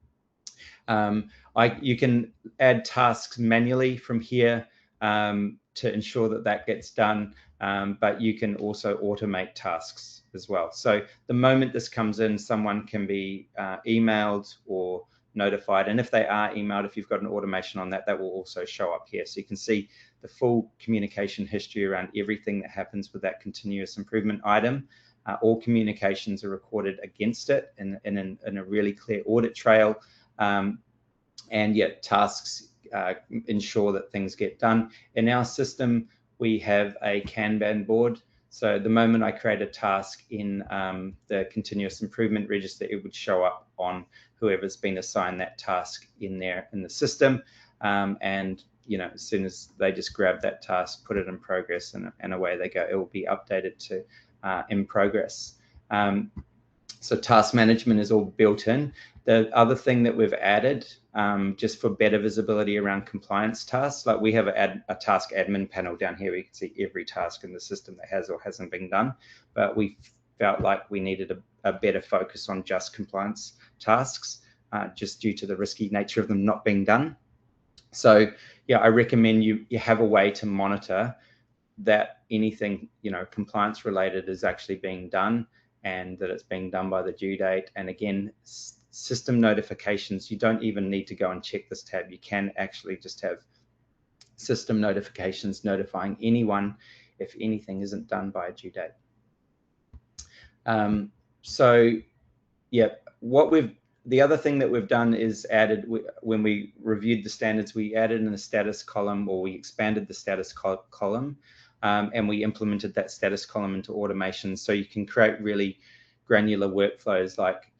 [SPEAKER 1] You can add tasks manually from here to ensure that gets done, but you can also automate tasks as well. So the moment this comes in, someone can be emailed or notified, and if they are emailed, if you've got an automation on that, that will also show up here. So you can see the full communication history around everything that happens with that continuous improvement item. All communications are recorded against it in a really clear audit trail, and yet tasks ensure that things get done. In our system, we have a Kanban board. So the moment I create a task in the continuous improvement register, it would show up on whoever's been assigned that task in the system. And as soon as they just grab that task, put it in progress, and away they go, it will be updated to in progress. So task management is all built in. The other thing that we've added, just for better visibility around compliance tasks, like we have a task admin panel down here. We can see every task in the system that has or hasn't been done, but we felt like we needed a better focus on just compliance tasks, just due to the risky nature of them not being done. So yeah, I recommend you have a way to monitor that anything compliance related is actually being done, and that it's being done by the due date. And again, system notifications, you don't even need to go and check this tab. You can actually just have system notifications notifying anyone if anything isn't done by a due date. So yeah, the other thing that we've done is added, when we reviewed the standards, we added in the status column, or we expanded the status column, and we implemented that status column into automation. So you can create really granular workflows, like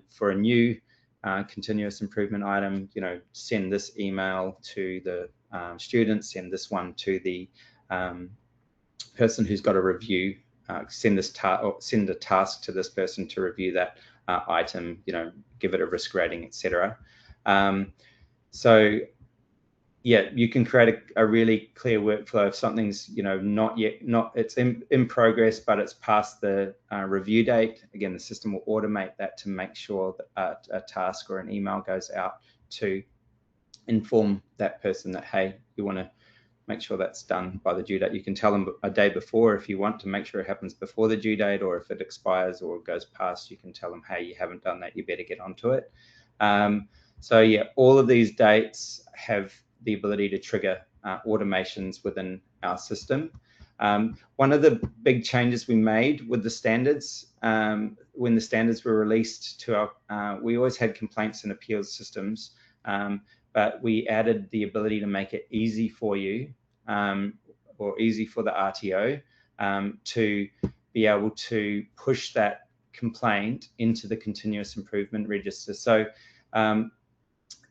[SPEAKER 1] for a new continuous improvement item, send this email to the student, send this one to the person who's got a review, send a task to this person to review that item, give it a risk rating, etc. So yeah, you can create a really clear workflow if something's it's in progress, but it's past the review date. Again, the system will automate that to make sure that a task or an email goes out to inform that person that, hey, you want to make sure that's done by the due date. You can tell them a day before if you want to make sure it happens before the due date, or if it expires or goes past, you can tell them, hey, you haven't done that, you better get onto it. So yeah, all of these dates have the ability to trigger automations within our system. One of the big changes we made with the standards, when the standards were released to our, we always had complaints and appeals systems, but we added the ability to make it easy for you, or easy for the RTO to be able to push that complaint into the continuous improvement register. So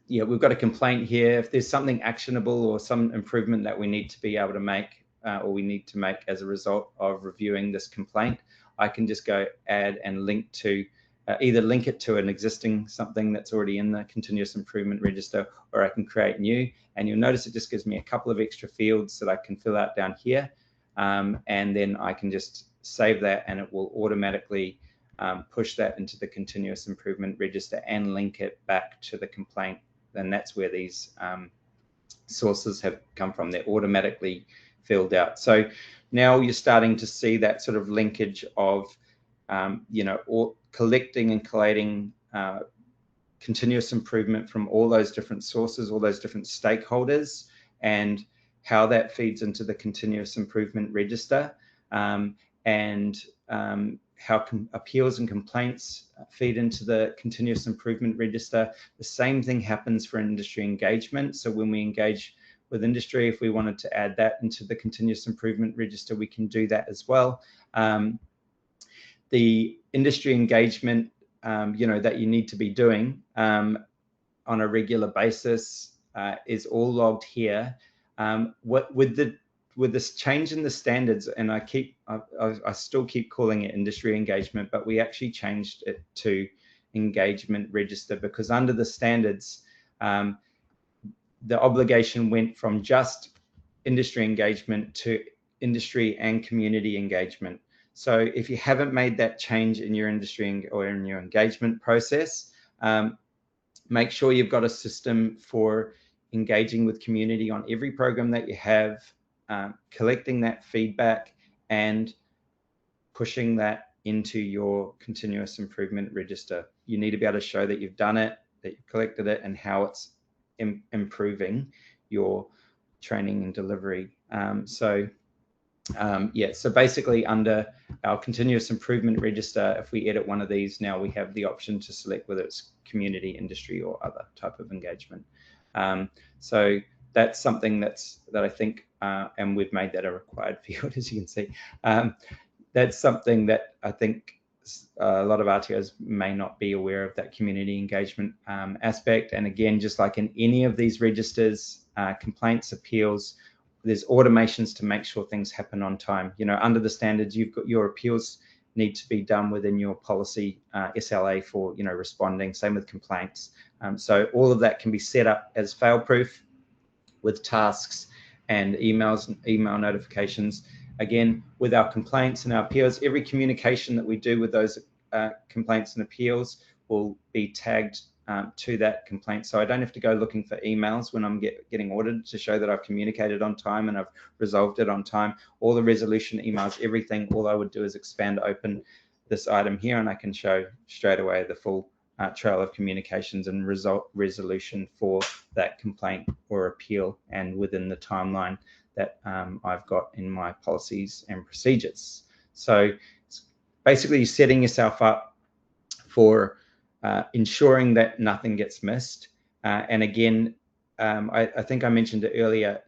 [SPEAKER 1] yeah, we've got a complaint here. If there's something actionable or some improvement that we need to be able to make, or we need to make as a result of reviewing this complaint, I can just go add and link to, either link it to an existing something that's already in the continuous improvement register, or I can create new. And you'll notice it just gives me a couple of extra fields that I can fill out down here. And then I can just save that, and it will automatically push that into the continuous improvement register and link it back to the complaint. And that's where these sources have come from. They're automatically filled out. So now you're starting to see that sort of linkage of, you know, all collecting and collating continuous improvement from all those different sources, all those different stakeholders, and how that feeds into the continuous improvement register, and how appeals and complaints feed into the continuous improvement register. The same thing happens for industry engagement. So when we engage with industry, if we wanted to add that into the continuous improvement register, we can do that as well. The industry engagement, you know, that you need to be doing on a regular basis is all logged here. With this change in the standards, and I still keep calling it industry engagement, but we actually changed it to engagement register, because under the standards, the obligation went from just industry engagement to industry and community engagement. So if you haven't made that change in your industry or in your engagement process, make sure you've got a system for engaging with community on every program that you have, collecting that feedback and pushing that into your continuous improvement register. You need to be able to show that you've done it, that you've collected it, and how it's improving your training and delivery. Yeah, so basically under our continuous improvement register, if we edit one of these, now we have the option to select whether it's community, industry, or other type of engagement. So that's something that I think, and we've made that a required field, as you can see. That's something that I think a lot of RTOs may not be aware of, that community engagement aspect. And again, just like in any of these registers, complaints, appeals, there's automations to make sure things happen on time. You know, under the standards, you've got your appeals need to be done within your policy SLA for, you know, responding. Same with complaints. So all of that can be set up as fail-proof with tasks and emails and email notifications. Again, with our complaints and our appeals, every communication that we do with those complaints and appeals will be tagged to that complaint. So I don't have to go looking for emails when I'm getting audited to show that I've communicated on time and I've resolved it on time. All the resolution emails, everything, all I would do is expand open this item here, and I can show straight away the full trail of communications and resolution for that complaint or appeal, and within the timeline that I've got in my policies and procedures. So basically setting yourself up for ensuring that nothing gets missed. And again, I think I mentioned it earlier,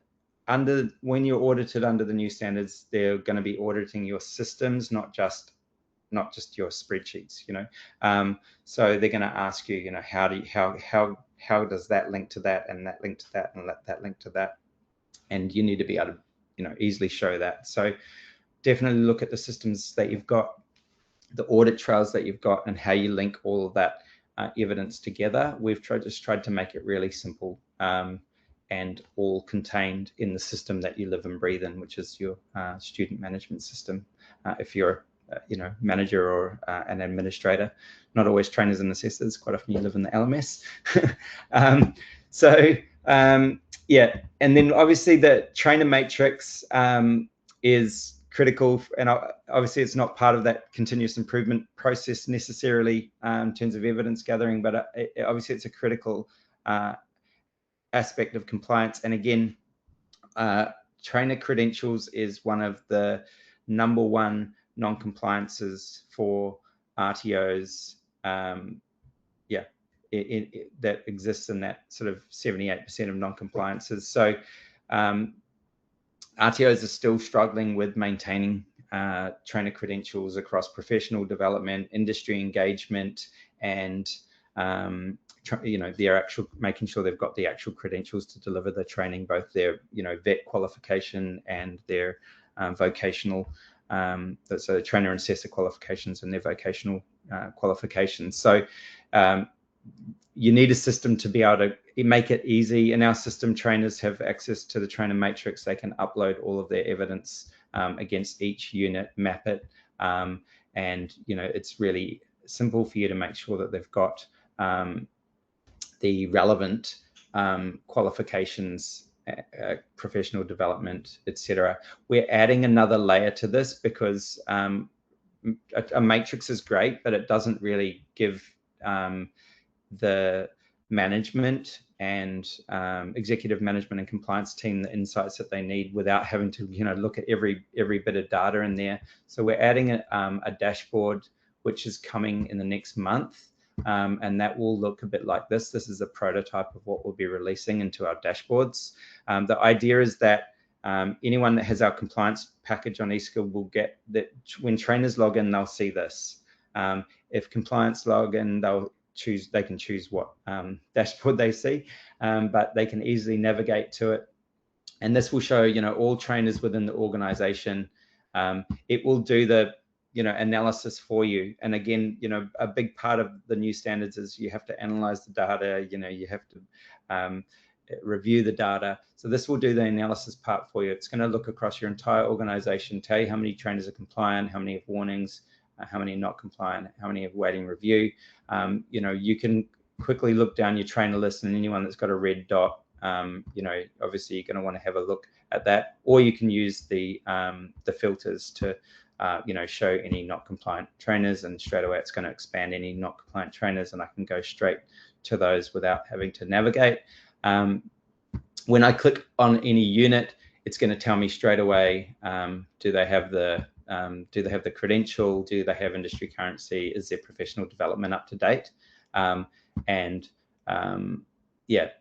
[SPEAKER 1] when you're audited under the new standards, they're going to be auditing your systems, not just your spreadsheets, you know. So they're going to ask you, you know, how does that link to that, and that link to that, and that link to that, and you need to be able to, you know, easily show that. So definitely look at the systems that you've got, the audit trails that you've got, and how you link all of that evidence together. We've just tried to make it really simple and all contained in the system that you live and breathe in, which is your student management system. If you're you know, manager or an administrator, not always trainers and assessors, quite often you live in the LMS. Yeah, and then obviously the trainer matrix is critical, and obviously it's not part of that continuous improvement process necessarily in terms of evidence gathering, but obviously it's a critical aspect of compliance. And again, trainer credentials is one of the #1 non-compliances for RTOs. Yeah, that exists in that sort of 78% of non-compliances. So RTOs are still struggling with maintaining trainer credentials across professional development, industry engagement, and their actual making sure they've got the actual credentials to deliver the training, both their VET qualification and their vocational, so the trainer and assessor qualifications and their vocational qualifications. So you need a system to be able to make it easy. In our system, trainers have access to the trainer matrix. They can upload all of their evidence against each unit, map it, and it's really simple for you to make sure that they've got the relevant qualifications, professional development, etc. We're adding another layer to this because a matrix is great, but it doesn't really give the management and executive management and compliance team the insights that they need without having to look at every bit of data in there. So we're adding a dashboard which is coming in the next month, and that will look a bit like this. This is a prototype of what we'll be releasing into our dashboards. The idea is that anyone that has our compliance package on eSkilled will get that. When trainers log in, they'll see this. If compliance log in, they can choose what dashboard they see, but they can easily navigate to it. And this will show, all trainers within the organization. It will do the, analysis for you. And again, a big part of the new standards is you have to analyze the data, you have to review the data. So this will do the analysis part for you. It's going to look across your entire organization, tell you how many trainers are compliant, how many have warnings, how many are not compliant, how many have waiting review. You can quickly look down your trainer list, and anyone that's got a red dot, obviously you're going to want to have a look at that. Or you can use the filters to, show any not compliant trainers, and straight away it's going to expand any not compliant trainers, and I can go straight to those without having to navigate. When I click on any unit, it's going to tell me straight away, do they have the credential? Do they have industry currency? Is their professional development up to date?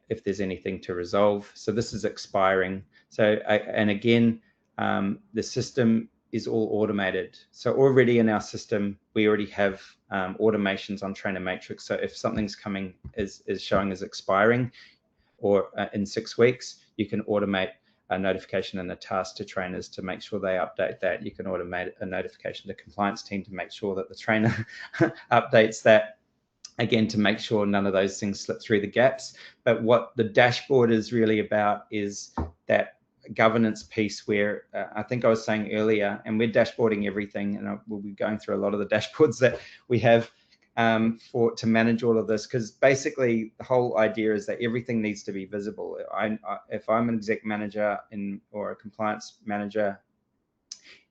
[SPEAKER 1] If there's anything to resolve. So this is expiring. So, again, the system is all automated. So already in our system, we already have automations on Trainer Matrix. So if something's coming is showing as expiring, or in 6 weeks, you can automate a notification and a task to trainers to make sure they update that. You can automate a notification to compliance team to make sure that the trainer updates that, again, to make sure none of those things slip through the gaps. But what the dashboard is really about is that governance piece where I think I was saying earlier, and we're dashboarding everything, and we'll be going through a lot of the dashboards that we have to manage all of this, because basically the whole idea is that everything needs to be visible. If I'm an exec manager or a compliance manager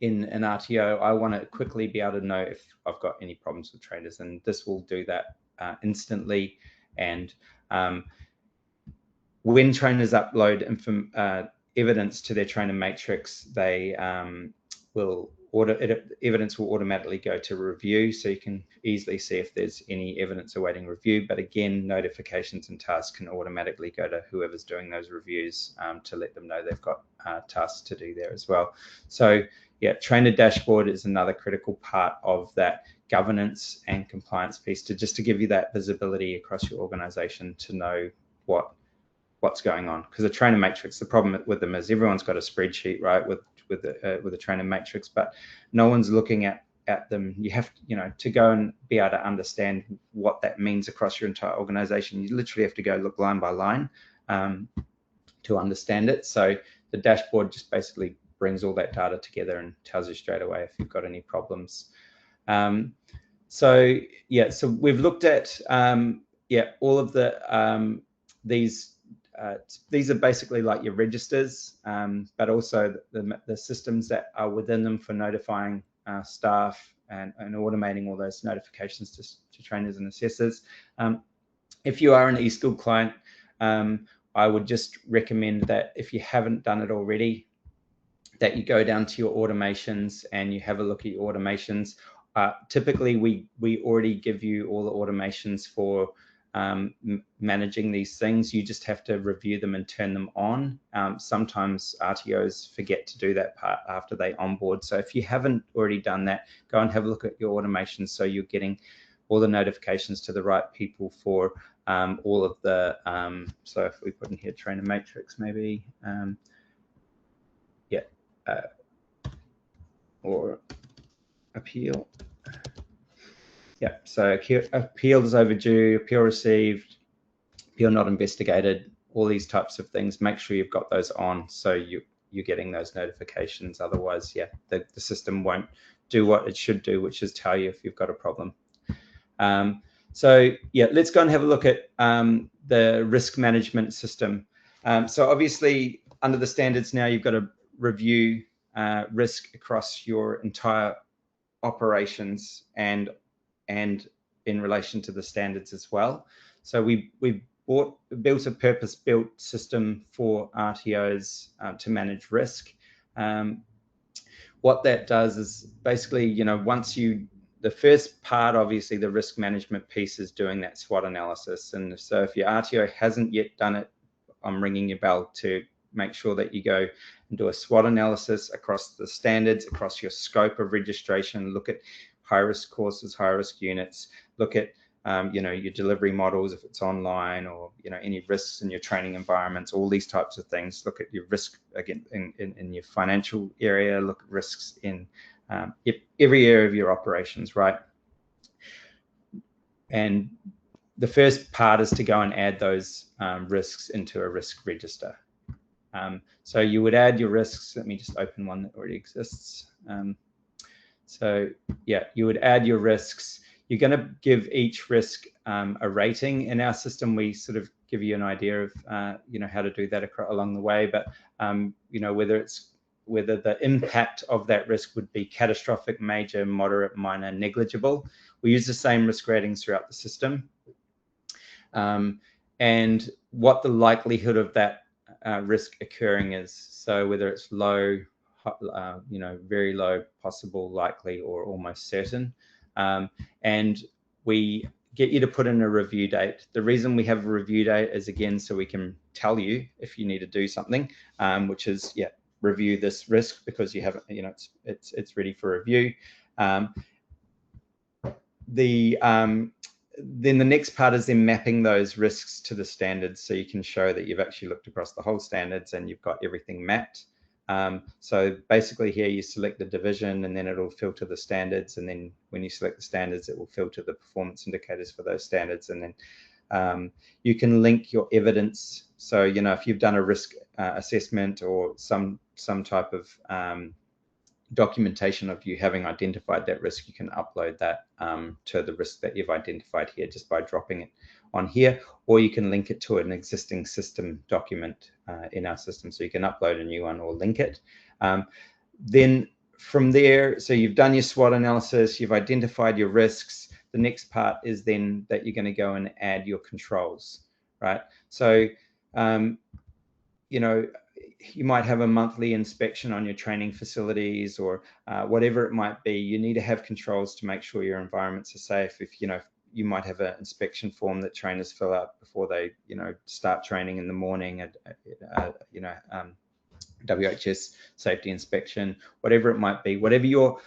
[SPEAKER 1] in an RTO, I want to quickly be able to know if I've got any problems with trainers, and this will do that instantly. And when trainers upload evidence to their trainer matrix, they evidence will automatically go to review, so you can easily see if there's any evidence awaiting review. But again, notifications and tasks can automatically go to whoever's doing those reviews to let them know they've got tasks to do there as well. So yeah, trainer dashboard is another critical part of that governance and compliance piece, to give you that visibility across your organization to know what's going on. Because the trainer matrix, the problem with them is everyone's got a spreadsheet, right, with a trainer matrix, but no one's looking at them. You have to go and be able to understand what that means across your entire organization. You literally have to go look line by line to understand it. So the dashboard just basically brings all that data together and tells you straight away if you've got any problems. So we've looked at all of the these are basically like your registers, but also the systems that are within them for notifying staff and automating all those notifications to trainers and assessors. If you are an eSkilled client, I would just recommend that if you haven't done it already, that you go down to your automations and you have a look at your automations. Typically, we already give you all the automations for managing these things. You just have to review them and turn them on. Sometimes RTOs forget to do that part after they onboard. So if you haven't already done that, go and have a look at your automation so you're getting all the notifications to the right people for all of the, so if we put in here trainer matrix maybe, or appeal. Yeah, so appeal is overdue, appeal received, appeal not investigated, all these types of things. Make sure you've got those on so you're getting those notifications. Otherwise, yeah, the system won't do what it should do, which is tell you if you've got a problem. So yeah, let's go and have a look at the risk management system. So obviously under the standards now, you've got to review risk across your entire operations and in relation to the standards as well. So we've built a purpose-built system for RTOs to manage risk. What that does is basically, you know, the first part, obviously the risk management piece is doing that SWOT analysis. And so if your RTO hasn't yet done it, I'm ringing your bell to make sure that you go and do a SWOT analysis across the standards, across your scope of registration, look at high-risk courses, high-risk units, look at you know, your delivery models, if it's online, or, you know, any risks in your training environments, all these types of things. Look at your risk, again, in your financial area, look at risks in every area of your operations, right? And the first part is to go and add those risks into a risk register. So you would add your risks. Let me just open one that already exists. So yeah, you would add your risks. You're going to give each risk a rating. In our system, we sort of give you an idea of you know, how to do that along the way. But you know, whether the impact of that risk would be catastrophic, major, moderate, minor, negligible. We use the same risk ratings throughout the system, and what the likelihood of that risk occurring is. So whether it's low, you know, very low, possible, likely, or almost certain. And we get you to put in a review date. The reason we have a review date is, again, so we can tell you if you need to do something, which is, yeah, review this risk because you haven't, you know, it's ready for review. Then the next part is then mapping those risks to the standards, so you can show that you've actually looked across the whole standards and you've got everything mapped. So basically here you select the division and then it'll filter the standards, and then when you select the standards it will filter the performance indicators for those standards, and then you can link your evidence. So, you know, if you've done a risk assessment or some type of documentation of you having identified that risk, you can upload that to the risk that you've identified here just by dropping it on here, or you can link it to an existing system document in our system. So you can upload a new one or link it. Then from there, so you've done your SWOT analysis, you've identified your risks. The next part is then that you're going to go and add your controls, right? So, you know, you might have a monthly inspection on your training facilities, or whatever it might be. You need to have controls to make sure your environments are safe. If, you know, you might have an inspection form that trainers fill out before they, you know, start training in the morning at you know, WHS safety inspection, whatever it might be. Whatever your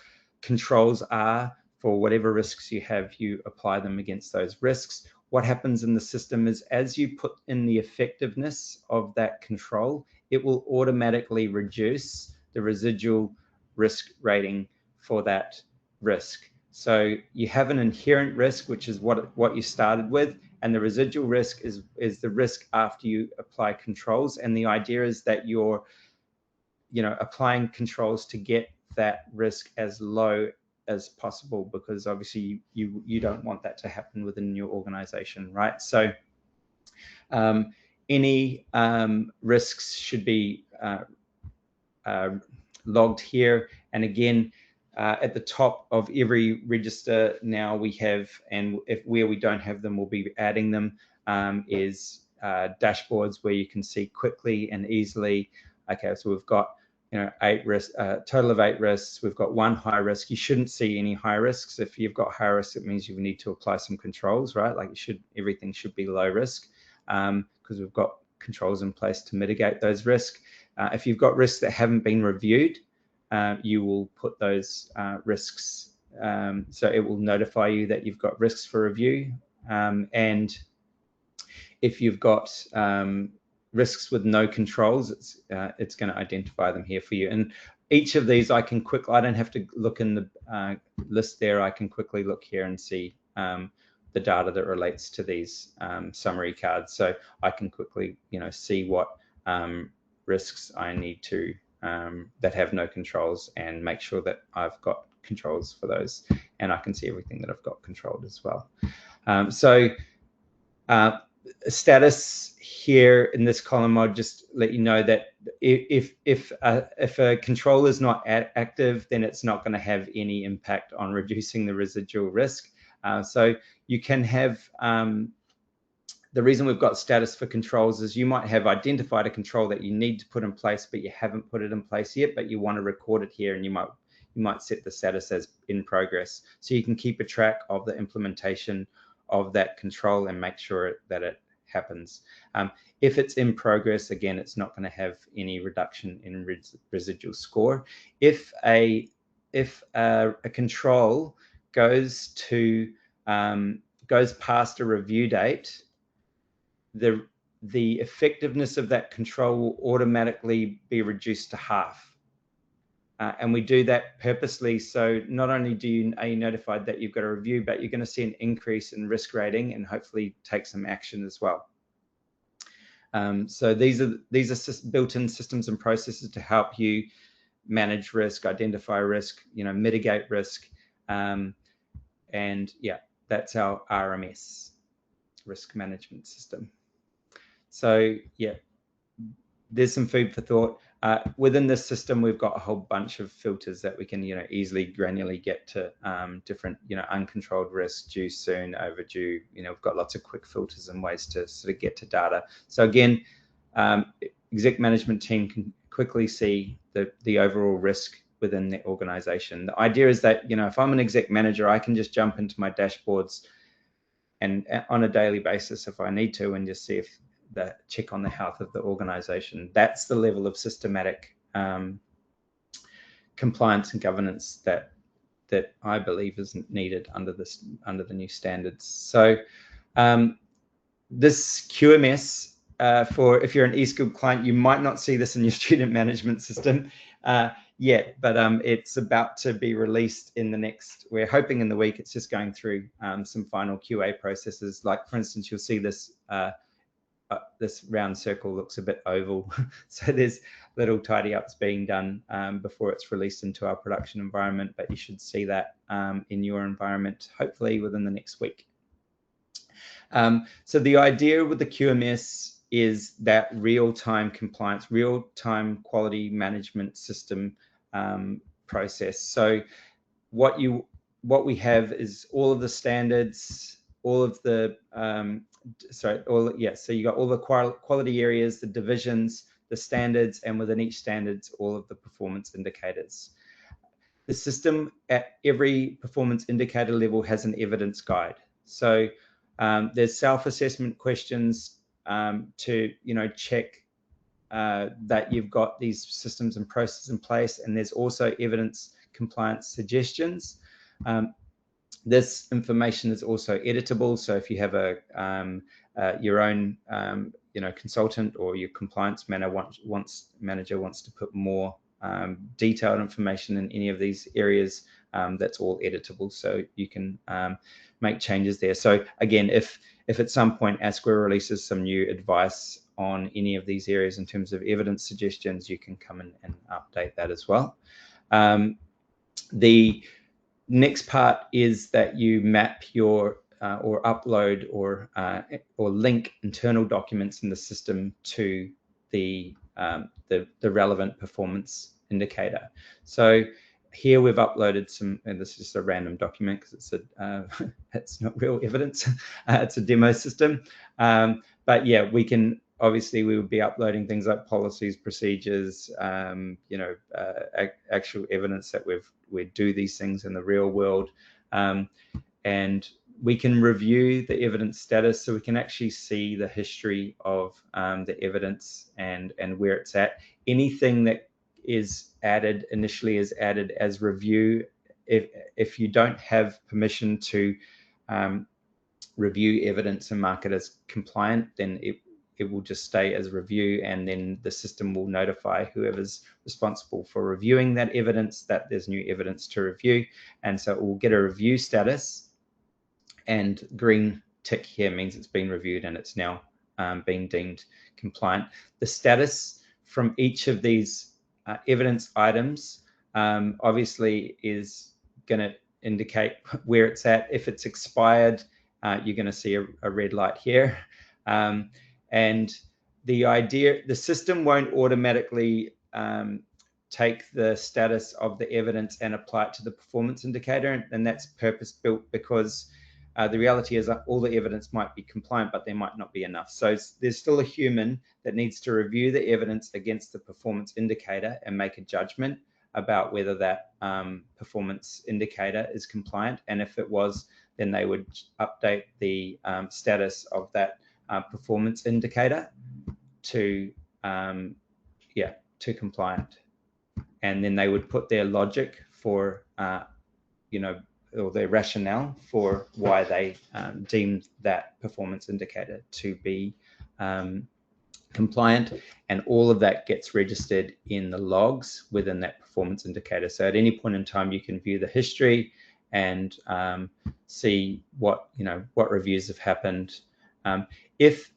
[SPEAKER 1] controls are for whatever risks you have, you apply them against those risks. What happens in the system is, as you put in the effectiveness of that control, it will automatically reduce the residual risk rating for that risk. So you have an inherent risk, which is what you started with, and the residual risk is the risk after you apply controls. And the idea is that you're, you know, applying controls to get that risk as low as possible, because obviously you don't want that to happen within your organization, right? So any risks should be logged here. And again, at the top of every register now we have, and where we don't have them, we'll be adding them, is dashboards where you can see quickly and easily, okay, so we've got total of 8 risks. We've got 1 high risk. You shouldn't see any high risks. If you've got high risk, it means you need to apply some controls, right? Like everything should be low risk, because we've got controls in place to mitigate those risks. If you've got risks that haven't been reviewed, you will put those risks, so it will notify you that you've got risks for review. And if you've got risks with no controls, it's going to identify them here for you. And each of these I don't have to look in the list there. I can quickly look here and see the data that relates to these summary cards. So I can quickly, see what risks I need to, that have no controls, and make sure that I've got controls for those. And I can see everything that I've got controlled as well. Status here in this column, I'll just let you know that if a control is not active, then it's not going to have any impact on reducing the residual risk. So you can have, the reason we've got status for controls is you might have identified a control that you need to put in place, but you haven't put it in place yet, but you want to record it here, and you might set the status as in progress, so you can keep a track of the implementation of that control and make sure that it happens. If it's in progress, again, it's not going to have any reduction in residual score. If a control goes past a review date, the effectiveness of that control will automatically be reduced to half. And we do that purposely, so not only are you notified that you've got a review, but you're going to see an increase in risk rating and hopefully take some action as well. So these are built-in systems and processes to help you manage risk, identify risk, mitigate risk, and yeah, that's our RMS, risk management system. So yeah, there's some food for thought. Within this system, we've got a whole bunch of filters that we can, easily granularly get to different, uncontrolled risk, due soon, overdue. We've got lots of quick filters and ways to sort of get to data. So again, exec management team can quickly see the overall risk within the organization. The idea is that, if I'm an exec manager, I can just jump into my dashboards and on a daily basis, if I need to, and just see if check on the health of the organization. That's the level of systematic compliance and governance that I believe is needed under the new standards. So this QMS, for if you're an eSkilled client, you might not see this in your student management system yet, but it's about to be released in the next, we're hoping in the week. It's just going through some final QA processes. Like, for instance, you'll see this this round circle looks a bit oval. So there's little tidy ups being done before it's released into our production environment, but you should see that in your environment, hopefully within the next week. So the idea with the QMS is that real-time compliance, real-time quality management system process. So what we have is all of the standards, all of the so you got all the quality areas, the divisions, the standards, and within each standards, all of the performance indicators. The system at every performance indicator level has an evidence guide. So there's self-assessment questions to check that you've got these systems and processes in place, and there's also evidence compliance suggestions. This information is also editable. So if you have your own consultant, or your compliance manager wants to put more detailed information in any of these areas, that's all editable. So you can make changes there. So again, if at some point ASQA releases some new advice on any of these areas in terms of evidence suggestions, you can come in and update that as well. The next part is that you map your or upload or link internal documents in the system to the relevant performance indicator. So here we've uploaded some, and this is just a random document because it's it's not real evidence. It's a demo system, but yeah, we can obviously we would be uploading things like policies, procedures, actual evidence that we do these things in the real world. And we can review the evidence status, so we can actually see the history of the evidence and where it's at. Anything that is added initially is added as review. If you don't have permission to review evidence and mark it as compliant, then it will just stay as review, and then the system will notify whoever's responsible for reviewing that evidence that there's new evidence to review. And so it will get a review status, and green tick here means it's been reviewed and it's now being deemed compliant. The status from each of these evidence items obviously is going to indicate where it's at. If it's expired, you're going to see a red light here. And the system won't automatically take the status of the evidence and apply it to the performance indicator, and that's purpose built because the reality is that all the evidence might be compliant, but there might not be enough. So there's still a human that needs to review the evidence against the performance indicator and make a judgment about whether that performance indicator is compliant. And if it was, then they would update the status of that performance indicator to compliant. And then they would put their logic for, or their rationale for why they deemed that performance indicator to be compliant, and all of that gets registered in the logs within that performance indicator. So at any point in time, you can view the history and see what reviews have happened. If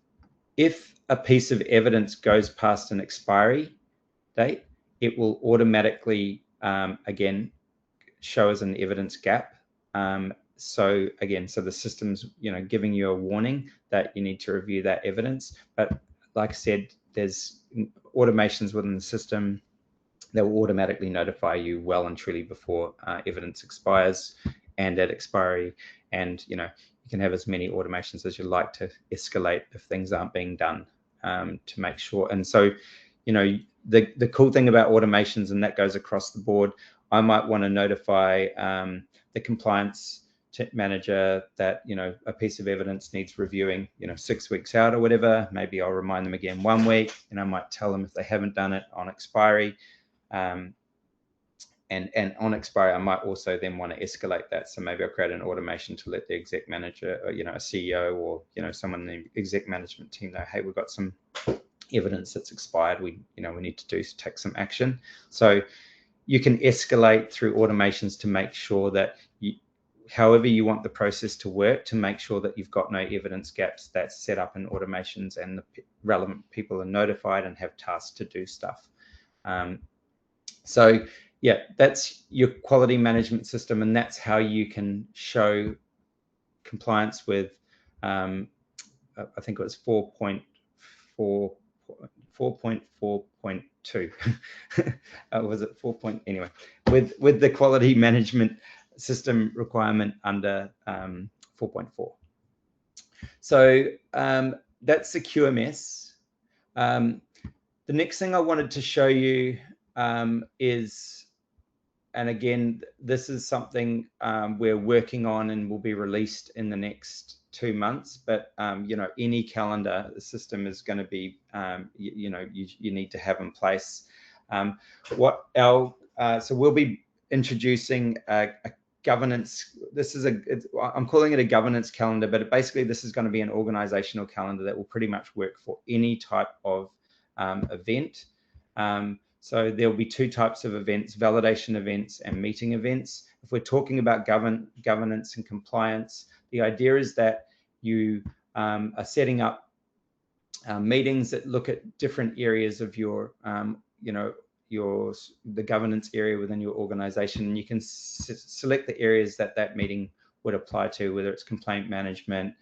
[SPEAKER 1] a piece of evidence goes past an expiry date, it will automatically again show as an evidence gap. So the system's giving you a warning that you need to review that evidence. But like I said, there's automations within the system that will automatically notify you well and truly before evidence expires and at expiry. And you can have as many automations as you like to escalate if things aren't being done to make sure. And so the cool thing about automations, and that goes across the board, I might want to notify the compliance manager that a piece of evidence needs reviewing 6 weeks out or whatever. Maybe I'll remind them again 1 week, and I might tell them if they haven't done it on expiry. And on expiry, I might also then want to escalate that. So maybe I'll create an automation to let the exec manager, or, a CEO, or someone in the exec management team know, hey, we've got some evidence that's expired. We need to take some action. So you can escalate through automations to make sure that however you want the process to work, to make sure that you've got no evidence gaps, that's set up in automations, and the relevant people are notified and have tasks to do stuff. So yeah, that's your quality management system, and that's how you can show compliance with I think it was 4.4.2 was it 4. Anyway, with the quality management system requirement under 4.4. So that's the QMS. The next thing I wanted to show you is, and again, this is something we're working on and will be released in the next 2 months, but any calendar the system is going to be you need to have in place. So we'll be introducing a governance. I'm calling it a governance calendar, but basically this is going to be an organizational calendar that will pretty much work for any type of event. So there'll be 2 types of events: validation events and meeting events. If we're talking about governance and compliance, the idea is that you are setting up meetings that look at different areas of your, the governance area within your organization. And you can select the areas that meeting would apply to, whether it's complaint management,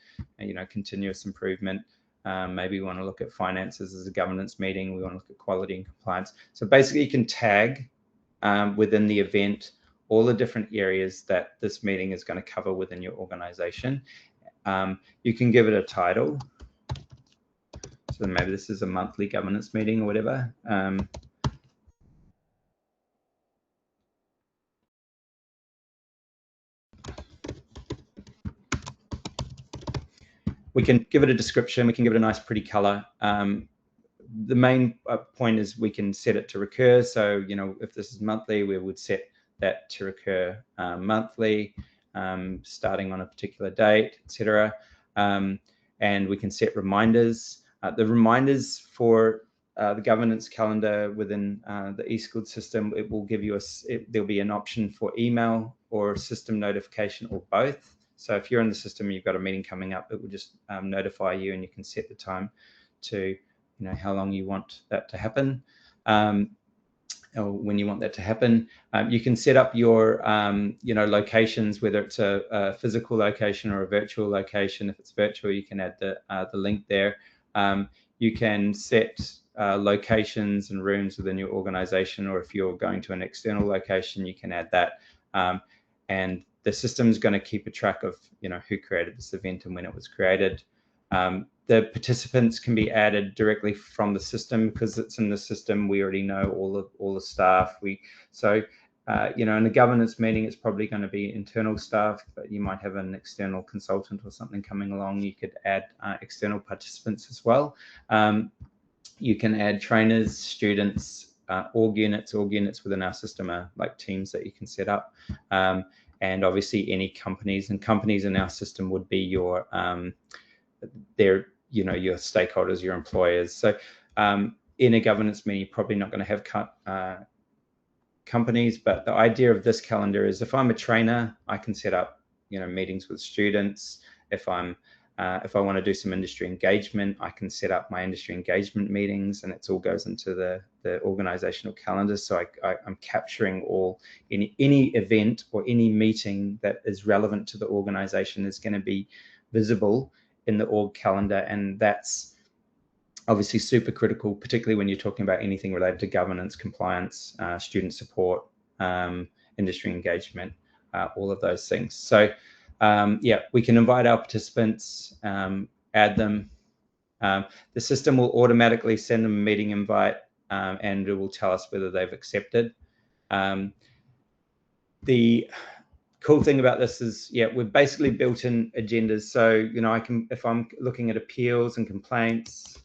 [SPEAKER 1] continuous improvement. Maybe we want to look at finances as a governance meeting. We want to look at quality and compliance. So basically you can tag within the event all the different areas that this meeting is going to cover within your organization. You can give it a title. So So maybe this is a monthly governance meeting or whatever. We can give it a description. We can give it a nice, pretty color. The main point is we can set it to recur. So, if this is monthly, we would set that to recur monthly, starting on a particular date, etc. And we can set reminders. The reminders for the governance calendar within the eSkilled system, it will give you there'll be an option for email or system notification or both. So if you're in the system, you've got a meeting coming up, it will just notify you, and you can set the time to, how long you want that to happen, or when you want that to happen. You can set up your, locations, whether it's a physical location or a virtual location. If it's virtual, you can add the link there. You can set locations and rooms within your organization, or if you're going to an external location, you can add that. And the system is going to keep a track of, who created this event and when it was created. The participants can be added directly from the system because it's in the system. We already know all the staff. In a governance meeting, it's probably going to be internal staff, but you might have an external consultant or something coming along. You could add external participants as well. You can add trainers, students, org units within our system are like teams that you can set up. And obviously any companies in our system would be your your stakeholders, your employers. So in a governance meeting, you're probably not going to have companies, but the idea of this calendar is if I'm a trainer, I can set up meetings with students. If I want to do some industry engagement, I can set up my industry engagement meetings, and it all goes into the organizational calendar. So I'm capturing any event or any meeting that is relevant to the organization is going to be visible in the org calendar, and that's obviously super critical, particularly when you're talking about anything related to governance, compliance, student support, industry engagement, all of those things. So we can invite our participants, add them. The system will automatically send them a meeting invite, and it will tell us whether they've accepted. The cool thing about this is, we've basically built in agendas. So, if I'm looking at appeals and complaints,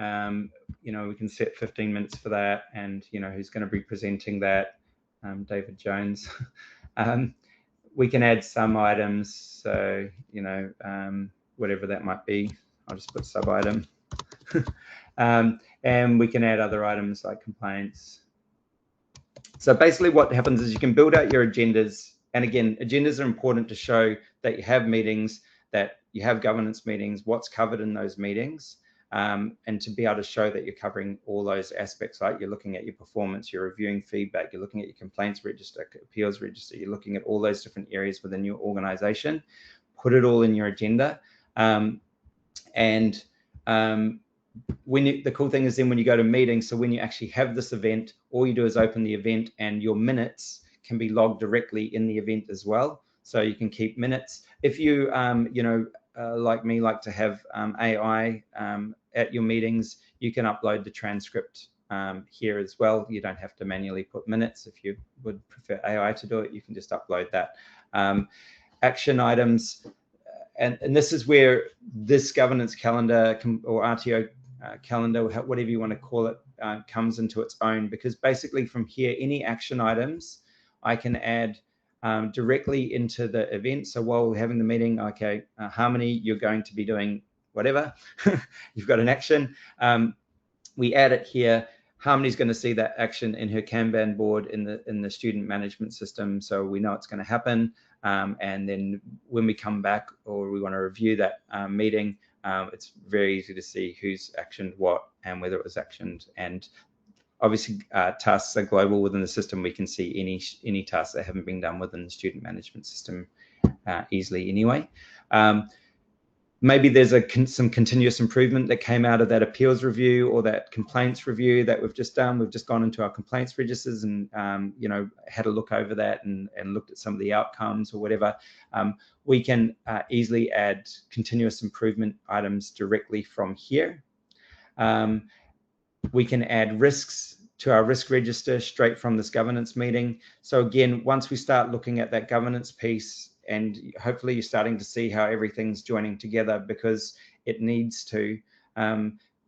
[SPEAKER 1] we can set 15 minutes for that, and, who's going to be presenting that, David Jones. We can add some items. So, whatever that might be, I'll just put sub item. And we can add other items like complaints. So basically what happens is you can build out your agendas. And again, agendas are important to show that you have meetings, that you have governance meetings, what's covered in those meetings, and to be able to show that you're covering all those aspects, right? You're looking at your performance, you're reviewing feedback, you're looking at your complaints register, appeals register, you're looking at all those different areas within your organization. Put it all in your agenda. The cool thing is then when you go to meetings, so when you actually have this event, all you do is open the event, and your minutes can be logged directly in the event as well. So you can keep minutes. If you, like me, like to have AI at your meetings, you can upload the transcript here as well. You don't have to manually put minutes. If you would prefer AI to do it, you can just upload that. Action items. And this is where this governance calendar or RTO calendar, whatever you want to call it, comes into its own, because basically from here, any action items I can add directly into the event. So while we're having the meeting, okay, Harmony, you're going to be doing whatever. You've got an action. We add it here. Harmony's going to see that action in her Kanban board in the student management system, so we know it's going to happen. And then when we come back or we want to review that meeting, it's very easy to see who's actioned what and whether it was actioned. And obviously, tasks are global within the system. We can see any tasks that haven't been done within the student management system easily anyway. maybe there's some continuous improvement that came out of that appeals review or that complaints review that we've just done. We've just gone into our complaints registers and you know, had a look over that and looked at some of the outcomes or whatever. We can easily add continuous improvement items directly from here. We can add risks to our risk register straight from this governance meeting. So again, once we start looking at that governance piece, and hopefully you're starting to see how everything's joining together, because it needs to.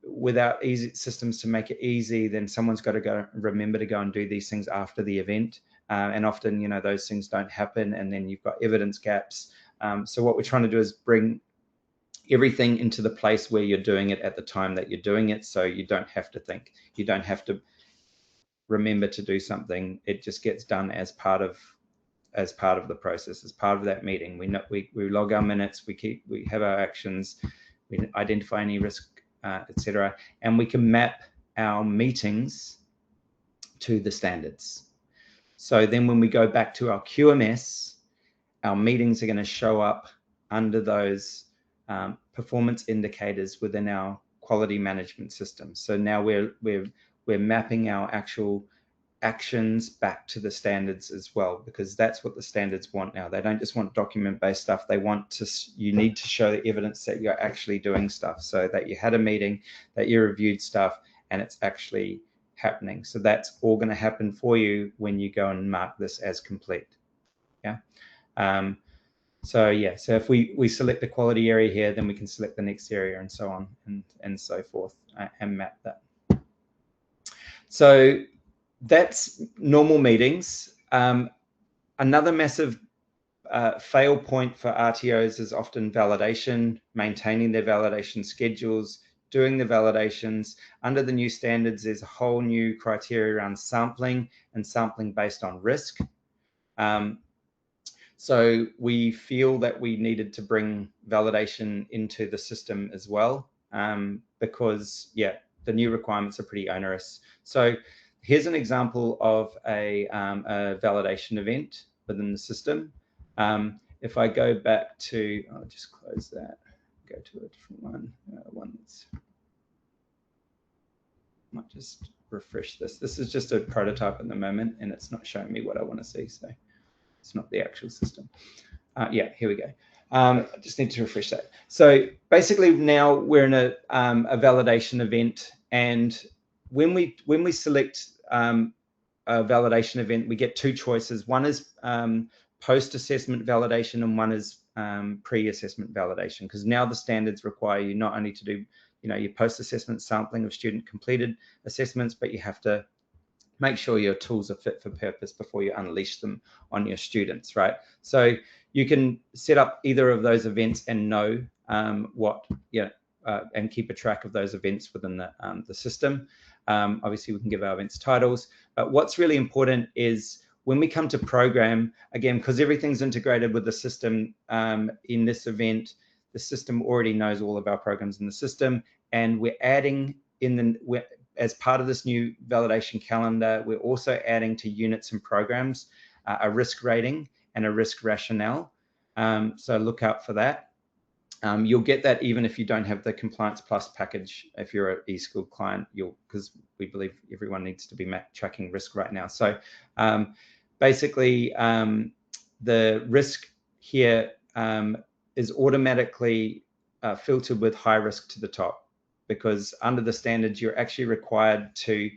[SPEAKER 1] Without easy systems to make it easy, then someone's got to remember to go and do these things after the event. And often, you know, those things don't happen, and then you've got evidence gaps. So what we're trying to do is bring everything into the place where you're doing it at the time that you're doing it, so you don't have to think, you don't have to remember to do something. It just gets done as part of the process, as part of that meeting. We log our minutes, we have our actions, we identify any risk, etc., and we can map our meetings to the standards. So then when we go back to our QMS, our meetings are going to show up under those performance indicators within our quality management system. So now we're mapping our actual actions back to the standards as well, because that's what the standards want now. They don't just want document-based stuff. They want you need to show the evidence that you're actually doing stuff, so that you had a meeting, that you reviewed stuff, and it's actually happening. So that's all going to happen for you when you go and mark this as complete. Yeah. So yeah, so if we select the quality area here, then we can select the next area and so on and so forth, and map that. So that's normal meetings. Another massive fail point for RTOs is often validation, maintaining their validation schedules, doing the validations. Under the new standards, there's a whole new criteria around sampling, and sampling based on risk. So we feel that we needed to bring validation into the system as well, because yeah, the new requirements are pretty onerous. So here's an example of a validation event within the system. If I go back to, I'll just close that, go to a different one, one that's, might just refresh this. This is just a prototype at the moment, and it's not showing me what I want to see, so it's not the actual system. Yeah, here we go. I just need to refresh that. So basically now we're in a validation event, and when we select a validation event, we get two choices. One is post-assessment validation, and one is pre-assessment validation, because now the standards require you not only to do, you know, your post-assessment sampling of student completed assessments, but you have to make sure your tools are fit for purpose before you unleash them on your students, right? So you can set up either of those events and know and keep a track of those events within the system. Obviously, we can give our events titles, but what's really important is when we come to program, again, because everything's integrated with the system in this event, the system already knows all of our programs in the system, and we're adding as part of this new validation calendar, we're also adding to units and programs a risk rating and a risk rationale. So look out for that. You'll get that even if you don't have the Compliance Plus package. If you're an eSkilled client, because we believe everyone needs to be tracking risk right now. So basically, the risk here is automatically filtered with high risk to the top, because under the standards, you're actually required to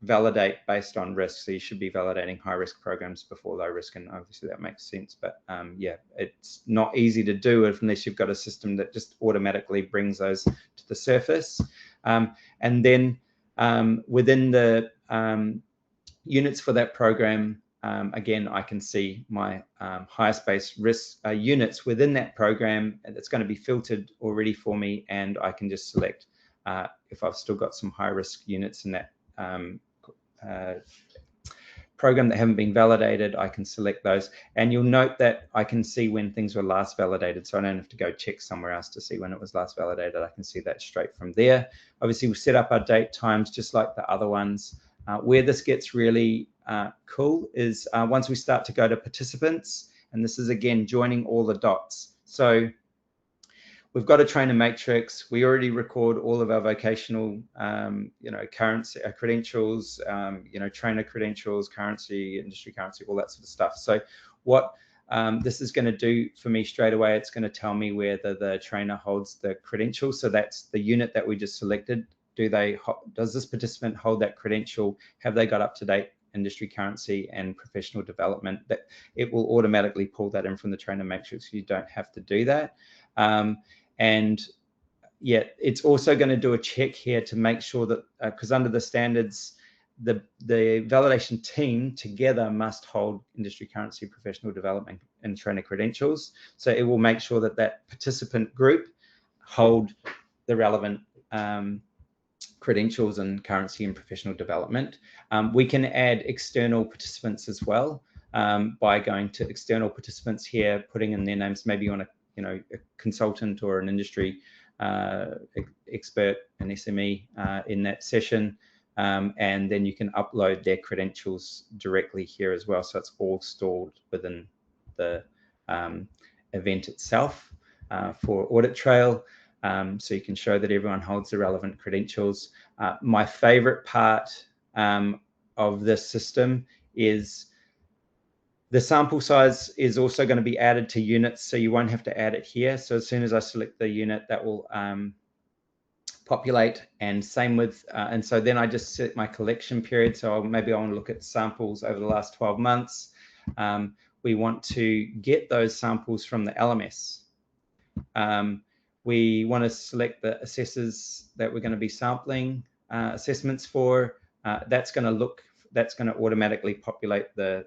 [SPEAKER 1] validate based on risk. So you should be validating high risk programs before low risk. And obviously that makes sense, but yeah, it's not easy to do unless you've got a system that just automatically brings those to the surface. And then within the units for that program, again, I can see my highest base risk units within that program, and it's going to be filtered already for me, and I can just select if I've still got some high risk units in that program that haven't been validated. I can select those, and you'll note that I can see when things were last validated, so I don't have to go check somewhere else to see when it was last validated. I can see that straight from there. Obviously, we'll set up our date times just like the other ones. Where this gets really cool is once we start to go to participants, and this is again joining all the dots. So we've got a trainer matrix. We already record all of our vocational, currency, credentials, trainer credentials, currency, industry currency, all that sort of stuff. So what this is going to do for me straight away, it's going to tell me whether the trainer holds the credential. So that's the unit that we just selected. Does this participant hold that credential? Have they got up-to-date industry currency and professional development? That it will automatically pull that in from the trainer matrix. You don't have to do that. And yet it's also going to do a check here to make sure that, because under the standards, the validation team together must hold industry currency, professional development, and trainer credentials. So it will make sure that that participant group hold the relevant credentials and currency and professional development. We can add external participants as well by going to external participants here, putting in their names. Maybe you want to, a consultant or an industry expert, an SME in that session. And then you can upload their credentials directly here as well. So it's all stored within the event itself for audit trail. So you can show that everyone holds the relevant credentials. My favorite part of this system is the sample size is also going to be added to units, so you won't have to add it here. So as soon as I select the unit, that will populate, and same with, and so then I just set my collection period. So maybe I want to look at samples over the last 12 months. We want to get those samples from the LMS. We want to select the assessors that we're going to be sampling assessments for. That's going to automatically populate the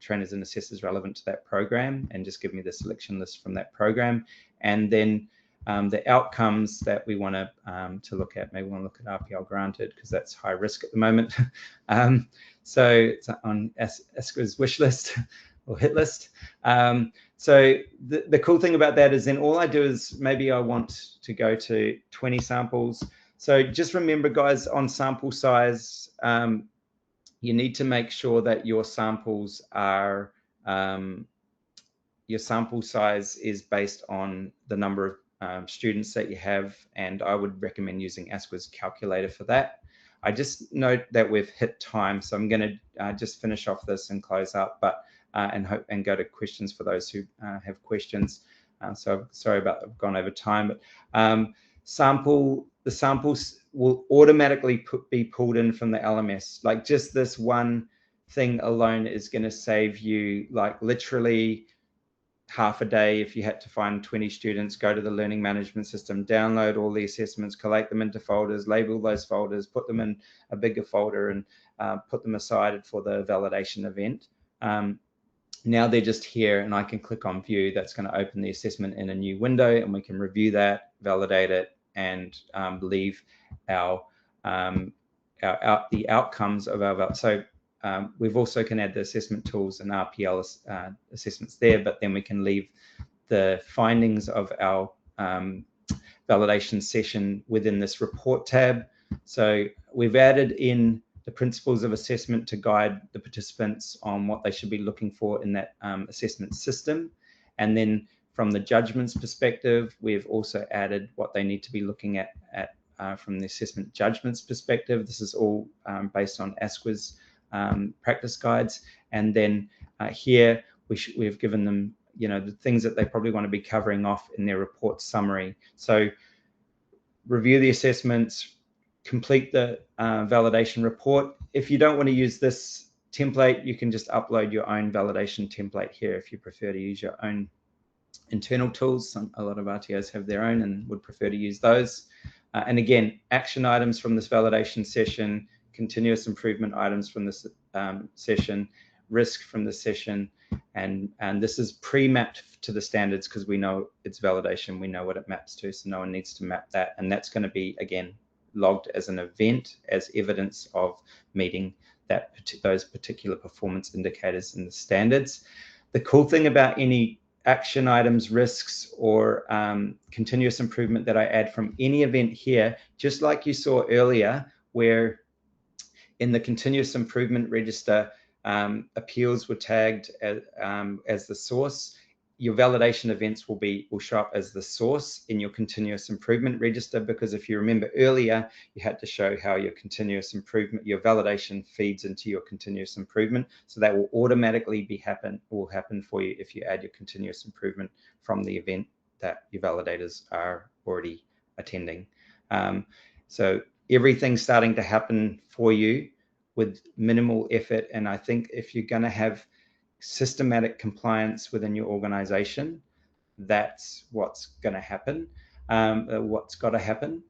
[SPEAKER 1] trainers and assessors relevant to that program and just give me the selection list from that program. And then the outcomes that we want to look at, maybe we want to look at RPL granted because that's high risk at the moment. So it's on ASQA's wish list or hit list. So the cool thing about that is then all I do is maybe I want to go to 20 samples. So just remember, guys, on sample size, you need to make sure that your samples are, your sample size is based on the number of students that you have, and I would recommend using ASQA's calculator for that. I just note that we've hit time, so I'm going to just finish off this and close up, but and go to questions for those who have questions. So sorry about I've gone over time, but the samples will automatically be pulled in from the LMS. Like just this one thing alone is going to save you like literally half a day if you had to find 20 students, go to the learning management system, download all the assessments, collate them into folders, label those folders, put them in a bigger folder, and put them aside for the validation event. Now they're just here, and I can click on view. That's going to open the assessment in a new window, and we can review that, validate it, and leave the outcomes of our. So we've also can add the assessment tools and RPL assessments there, but then we can leave the findings of our validation session within this report tab. So we've added in the principles of assessment to guide the participants on what they should be looking for in that assessment system. And then from the judgments perspective, we've also added what they need to be looking at from the assessment judgments perspective. This is all based on ASQA's practice guides. And then here we've given them, the things that they probably want to be covering off in their report summary. So review the assessments, complete the validation report. If you don't want to use this template, you can just upload your own validation template here if you prefer to use your own internal tools. A lot of RTOs have their own and would prefer to use those. And again, action items from this validation session, continuous improvement items from this session, risk from the session, and this is pre-mapped to the standards because we know it's validation, we know what it maps to, so no one needs to map that, and that's going to be, again, logged as an event as evidence of meeting those particular performance indicators in the standards. The cool thing about any action items, risks, or continuous improvement that I add from any event here, just like you saw earlier, where in the continuous improvement register, appeals were tagged as the source. your validation events will show up as the source in your continuous improvement register, because if you remember earlier, you had to show how your continuous improvement, your validation feeds into your continuous improvement. So that will automatically happen for you if you add your continuous improvement from the event that your validators are already attending. So everything's starting to happen for you with minimal effort. And I think if you're going to have systematic compliance within your organization, that's what's going to happen, what's got to happen.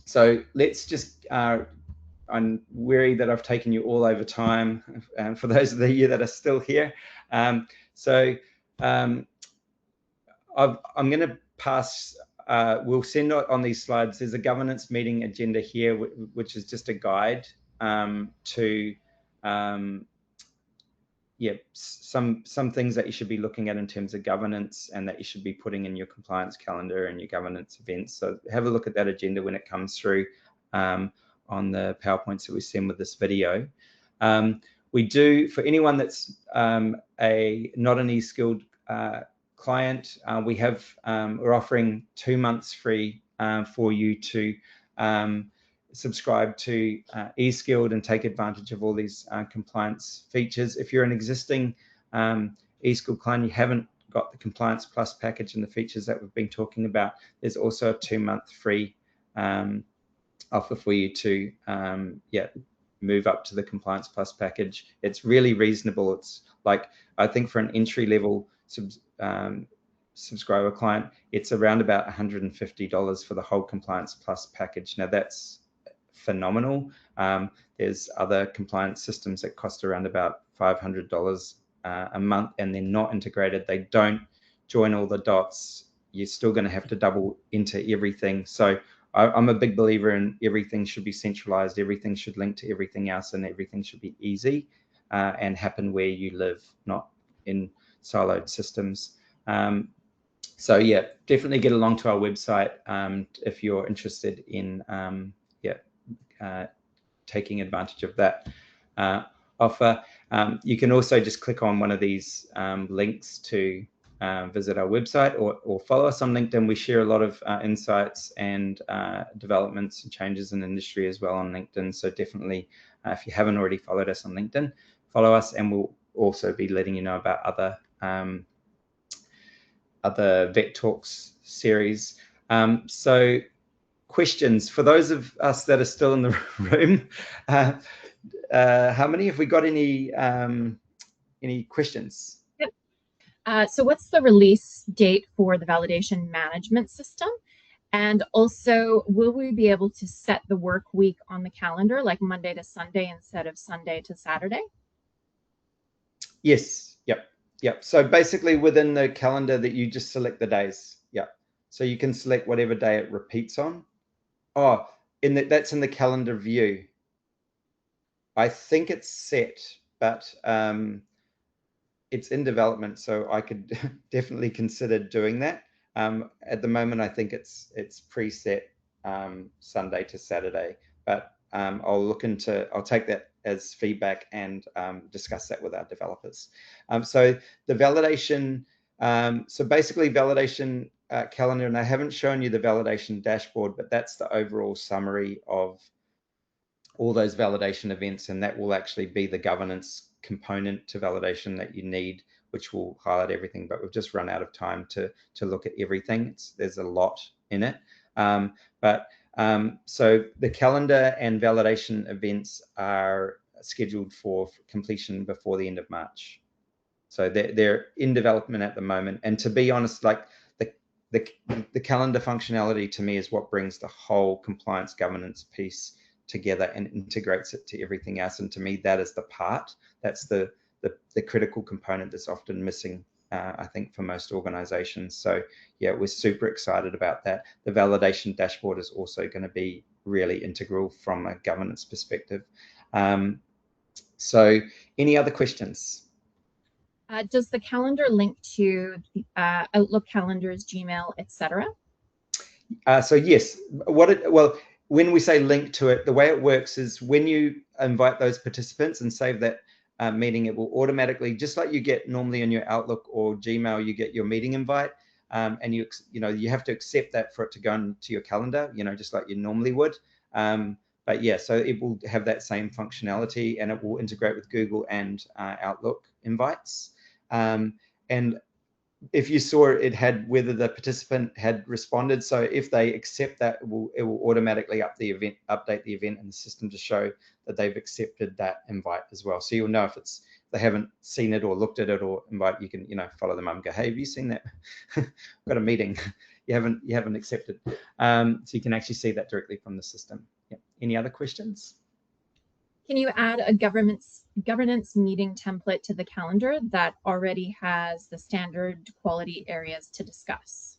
[SPEAKER 1] So let's just, I'm wary that I've taken you all over time, for those of you that are still here. I'm going to pass, we'll send out on these slides, there's a governance meeting agenda here, which is just a guide to some things that you should be looking at in terms of governance, and that you should be putting in your compliance calendar and your governance events. So have a look at that agenda when it comes through on the PowerPoints that we send with this video. We do, for anyone that's not an eSkilled client, we're offering 2 months free for you to subscribe to eSkilled and take advantage of all these compliance features. If you're an existing eSkilled client, you haven't got the Compliance Plus package and the features that we've been talking about, there's also a 2-month free offer for you to move up to the Compliance Plus package. It's really reasonable. It's like, I think for an entry-level subscriber client, it's around about $150 for the whole Compliance Plus package. Now that's phenomenal. There's other compliance systems that cost around about $500 a month, and they're not integrated. They don't join all the dots. You're still going to have to double into everything. So I'm a big believer in everything should be centralized, everything should link to everything else, and everything should be easy and happen where you live, not in siloed systems. So yeah, definitely get along to our website if you're interested in taking advantage of that offer. You can also just click on one of these links to visit our website, or follow us on LinkedIn. We share a lot of insights and developments and changes in the industry as well on LinkedIn. So definitely, if you haven't already followed us on LinkedIn, follow us, and we'll also be letting you know about other VETtalks series. So questions for those of us that are still in the room. How many have we got? Any questions?
[SPEAKER 2] Yep. So what's the release date for the validation management system? And also, will we be able to set the work week on the calendar, like Monday to Sunday instead of Sunday to Saturday?
[SPEAKER 1] Yes. Yep. So basically within the calendar that you just select the days. Yep. So you can select whatever day it repeats on. Oh, that's in the calendar view. I think it's set, but it's in development, so I could definitely consider doing that. At the moment, I think it's preset Sunday to Saturday, but I'll take that as feedback and discuss that with our developers. So the validation, so basically validation calendar, and I haven't shown you the validation dashboard, but that's the overall summary of all those validation events, and that will actually be the governance component to validation that you need, which will highlight everything. But we've just run out of time to look at everything. There's a lot in it. So the calendar and validation events are scheduled for completion before the end of March. So they're in development at the moment. And to be honest, like the calendar functionality to me is what brings the whole compliance governance piece together and integrates it to everything else. And to me, that is the part, that's the critical component that's often missing, I think, for most organizations. So yeah, we're super excited about that. The validation dashboard is also going to be really integral from a governance perspective. So any other questions?
[SPEAKER 2] Does the calendar link to Outlook calendars, Gmail, etc.?
[SPEAKER 1] So yes, when we say link to it, the way it works is when you invite those participants and save that meeting, it will automatically, just like you get normally in your Outlook or Gmail, you get your meeting invite, and you have to accept that for it to go into your calendar, just like you normally would. But yeah, so it will have that same functionality, and it will integrate with Google and Outlook invites. And if you saw it had whether the participant had responded. So if they accept that, it will automatically update the event in the system to show that they've accepted that invite as well. So you'll know if they haven't seen it or looked at it or invite, you can follow them up and go, hey, have you seen that? I've got a meeting. You haven't accepted. So you can actually see that directly from the system. Yeah. Any other questions?
[SPEAKER 2] Can you add a governance meeting template to the calendar that already has the standard quality areas to discuss?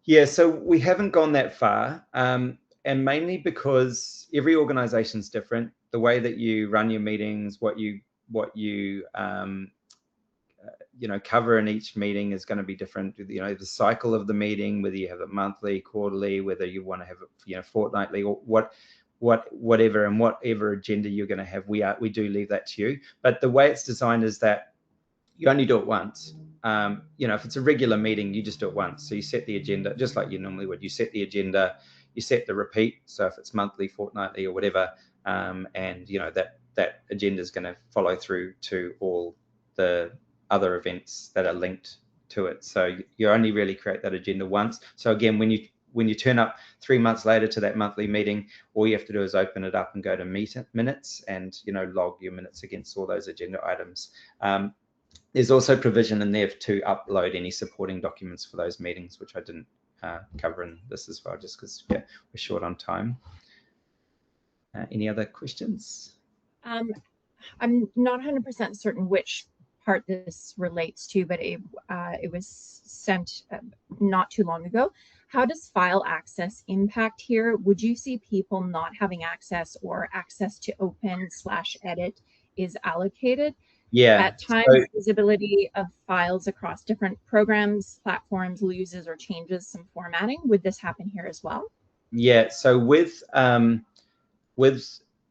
[SPEAKER 1] Yeah, so we haven't gone that far, and mainly because every organization is different. The way that you run your meetings, what you cover in each meeting is going to be different. The cycle of the meeting, whether you have it monthly, quarterly, whether you want to have it fortnightly, or whatever agenda you're going to have, we do leave that to you. But the way it's designed is that you only do it once. If it's a regular meeting, you just do it once. So you set the agenda just like you normally would. You set the agenda, you set the repeat. So if it's monthly, fortnightly, or whatever, and that agenda is going to follow through to all the other events that are linked to it. So you only really create that agenda once. So again, when you turn up 3 months later to that monthly meeting, all you have to do is open it up and go to minutes and log your minutes against all those agenda items. There's also provision in there to upload any supporting documents for those meetings, which I didn't cover in this as well, just because we're short on time. Any other questions?
[SPEAKER 2] I'm not 100% certain which part this relates to, but it was sent not too long ago. How does file access impact here? Would you see people not having access, or access to open/edit is allocated?
[SPEAKER 1] Yeah.
[SPEAKER 2] At times, visibility of files across different programs, platforms loses or changes some formatting. Would this happen here as well?
[SPEAKER 1] Yeah. So with the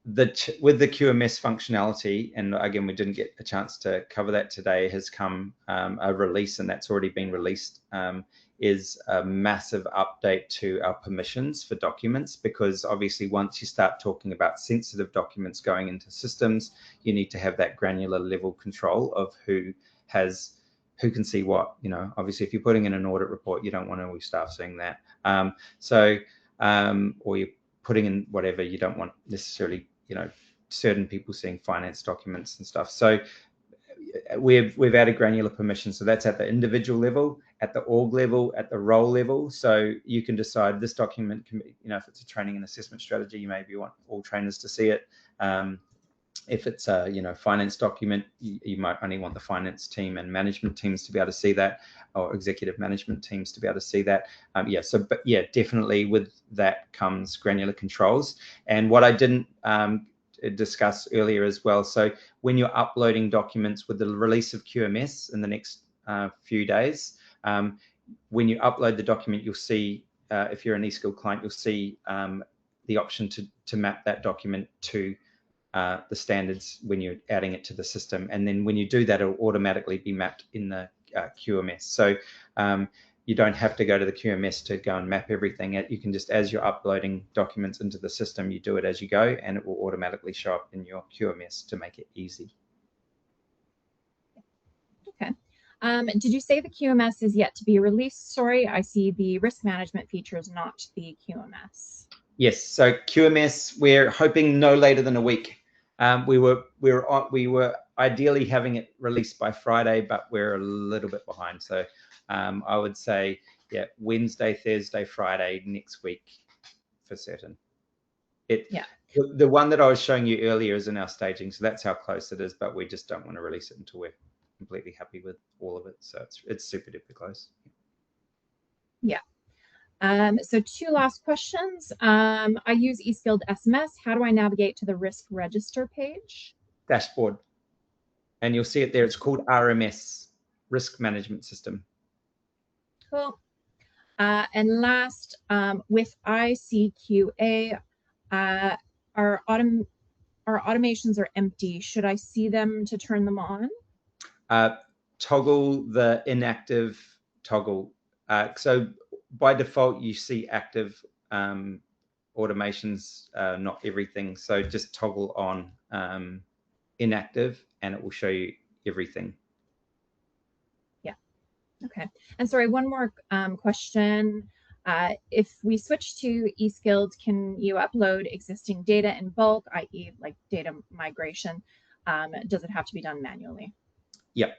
[SPEAKER 1] QMS functionality, and again, we didn't get a chance to cover that today, has come a release, and that's already been released, is a massive update to our permissions for documents, because obviously once you start talking about sensitive documents going into systems, you need to have that granular level control of who can see what. Obviously if you're putting in an audit report, you don't want all your staff seeing that. Or you're putting in whatever, you don't want necessarily certain people seeing finance documents and stuff. So we've added granular permission. So that's at the individual level, at the org level, at the role level. So you can decide this document can be, if it's a training and assessment strategy, you maybe want all trainers to see it. If it's a finance document, you might only want the finance team and management teams to be able to see that, or executive management teams to be able to see that. Definitely with that comes granular controls. And what I didn't discuss earlier as well, so when you're uploading documents with the release of QMS in the next few days, when you upload the document, you'll see, if you're an eSkilled client, you'll see the option to map that document to the standards when you're adding it to the system. And then when you do that, it'll automatically be mapped in the QMS. So you don't have to go to the QMS to go and map everything. You can just, as you're uploading documents into the system, you do it as you go, and it will automatically show up in your QMS to make it easy.
[SPEAKER 2] Okay. Did you say the QMS is yet to be released? Sorry, I see the risk management features, not the QMS.
[SPEAKER 1] Yes, so QMS, we're hoping no later than a week. We were ideally having it released by Friday, but we're a little bit behind. So I would say, Wednesday, Thursday, Friday next week for certain. The one that I was showing you earlier is in our staging, so that's how close it is, but we just don't want to release it until we're completely happy with all of it. So it's super duper close.
[SPEAKER 2] Yeah. So 2 last questions. I use eSkilled SMS. How do I navigate to the risk register page?
[SPEAKER 1] Dashboard. And you'll see it there. It's called RMS, Risk Management System.
[SPEAKER 2] Cool. And last, with ICQA, our our automations are empty, should I see them to turn them on?
[SPEAKER 1] Toggle the inactive toggle. So by default, you see active automations, not everything. So just toggle on inactive and it will show you everything.
[SPEAKER 2] Yeah. Okay. And sorry, one more question. If we switch to eSkilled, can you upload existing data in bulk, i.e. like data migration? Does it have to be done manually?
[SPEAKER 1] Yep.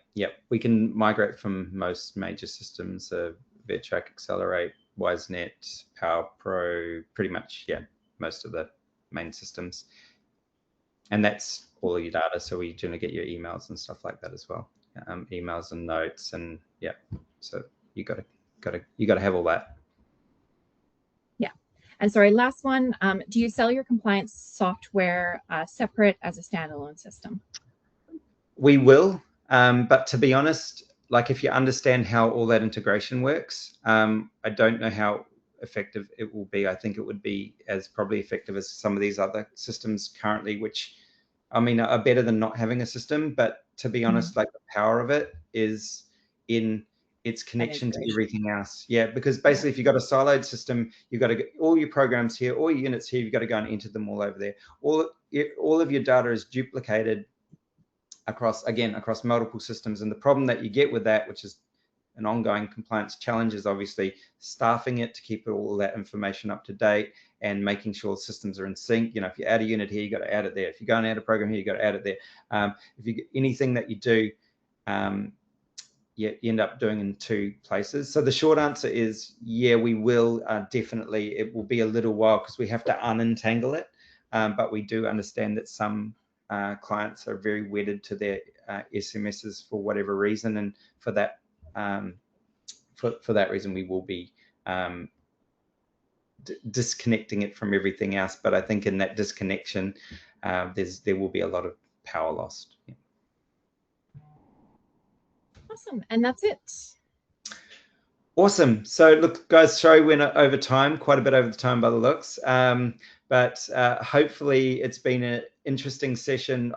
[SPEAKER 1] We can migrate from most major systems, VETtrack, Accelerate, WiseNet, PowerPro, pretty much, yeah, most of the main systems. And that's all of your data. So we generally get your emails and stuff like that as well. Emails and notes, and yeah. So you gotta have all that.
[SPEAKER 2] Yeah. And sorry, last one. Do you sell your compliance software separate as a standalone system?
[SPEAKER 1] We will, but to be honest, like if you understand how all that integration works, I don't know how effective it will be. I think it would be as probably effective as some of these other systems currently, which I mean are better than not having a system. But to be honest, like the power of it is in its connection to everything else. Yeah, because basically if you've got a siloed system, you've got to get all your programs here, all your units here, you've got to go and enter them all over there. All of your data is duplicated across multiple systems. And the problem that you get with that, which is an ongoing compliance challenge, is obviously staffing it to keep all that information up to date and making sure systems are in sync. You know, if you add a unit here, you got to add it there. If you go and add a program here, you got to add it there. If you anything that you do, you end up doing in two places. So the short answer is, yeah, we will definitely. It will be a little while because we have to unentangle it, but we do understand that some clients are very wedded to their SMSs for whatever reason, and for that for that reason we will be disconnecting it from everything else. But I think in that disconnection there will be a lot of power lost. Yeah.
[SPEAKER 2] Awesome. And that's it.
[SPEAKER 1] Awesome. So look, guys, sorry we're over time, quite a bit over the time by the looks, but hopefully it's been an interesting session.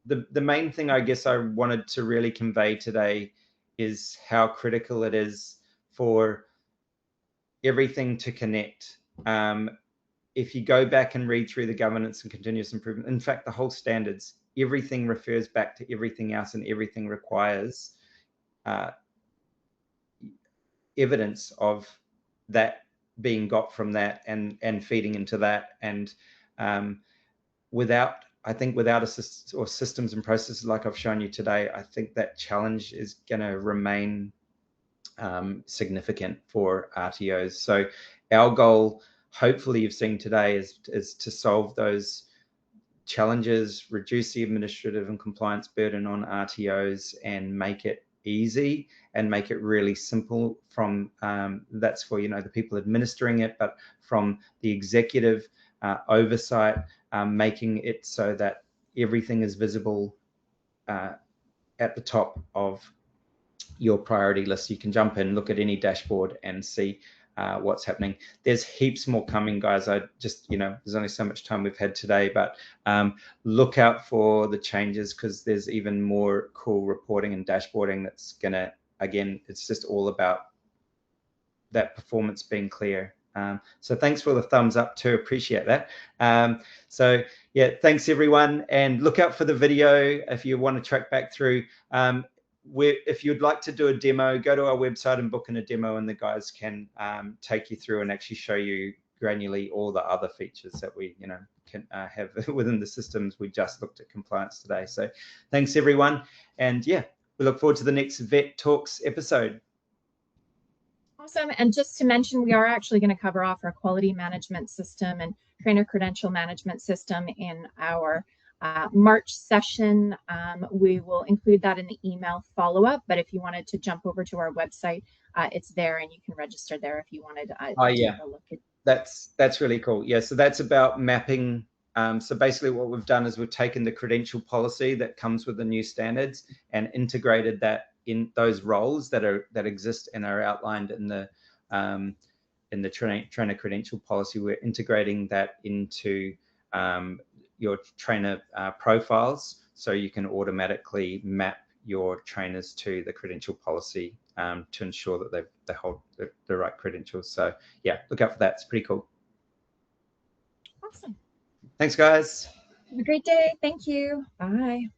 [SPEAKER 1] The main thing I guess I wanted to really convey today is how critical it is for everything to connect. If you go back and read through the governance and continuous improvement, in fact, the whole standards, everything refers back to everything else, and everything requires evidence of that being got from that and feeding into that. And without systems and processes like I've shown you today, I think that challenge is going to remain significant for RTOs. So our goal, hopefully you've seen today, is to solve those challenges, reduce the administrative and compliance burden on RTOs, and make it easy and make it really simple from that's for the people administering it, but from the executive oversight, making it so that everything is visible at the top of your priority list. You can jump in, look at any dashboard and see what's happening. There's heaps more coming, guys. I just, there's only so much time we've had today, but look out for the changes, because there's even more cool reporting and dashboarding that's gonna, again, it's just all about that performance being clear. So thanks for the thumbs up too, appreciate that. So yeah, thanks everyone, and look out for the video if you want to track back through. If you'd like to do a demo, go to our website and book in a demo, and the guys can take you through and actually show you granularly all the other features that we can have within the systems. We just looked at compliance today. So thanks everyone, and yeah, we look forward to the next VETtalks episode.
[SPEAKER 2] Awesome. And just to mention, we are actually going to cover off our quality management system and trainer credential management system in our March session. We will include that in the email follow-up, but if you wanted to jump over to our website, it's there, and you can register there if you wanted to take a look at.
[SPEAKER 1] That's really cool. Yeah, so that's about mapping. So basically what we've done is we've taken the credential policy that comes with the new standards and integrated that in those roles that exist and are outlined in the trainer credential policy. We're integrating that into your trainer profiles, so you can automatically map your trainers to the credential policy to ensure that they hold the right credentials. So yeah, look out for that. It's pretty cool.
[SPEAKER 2] Awesome.
[SPEAKER 1] Thanks, guys.
[SPEAKER 2] Have a great day. Thank you. Bye.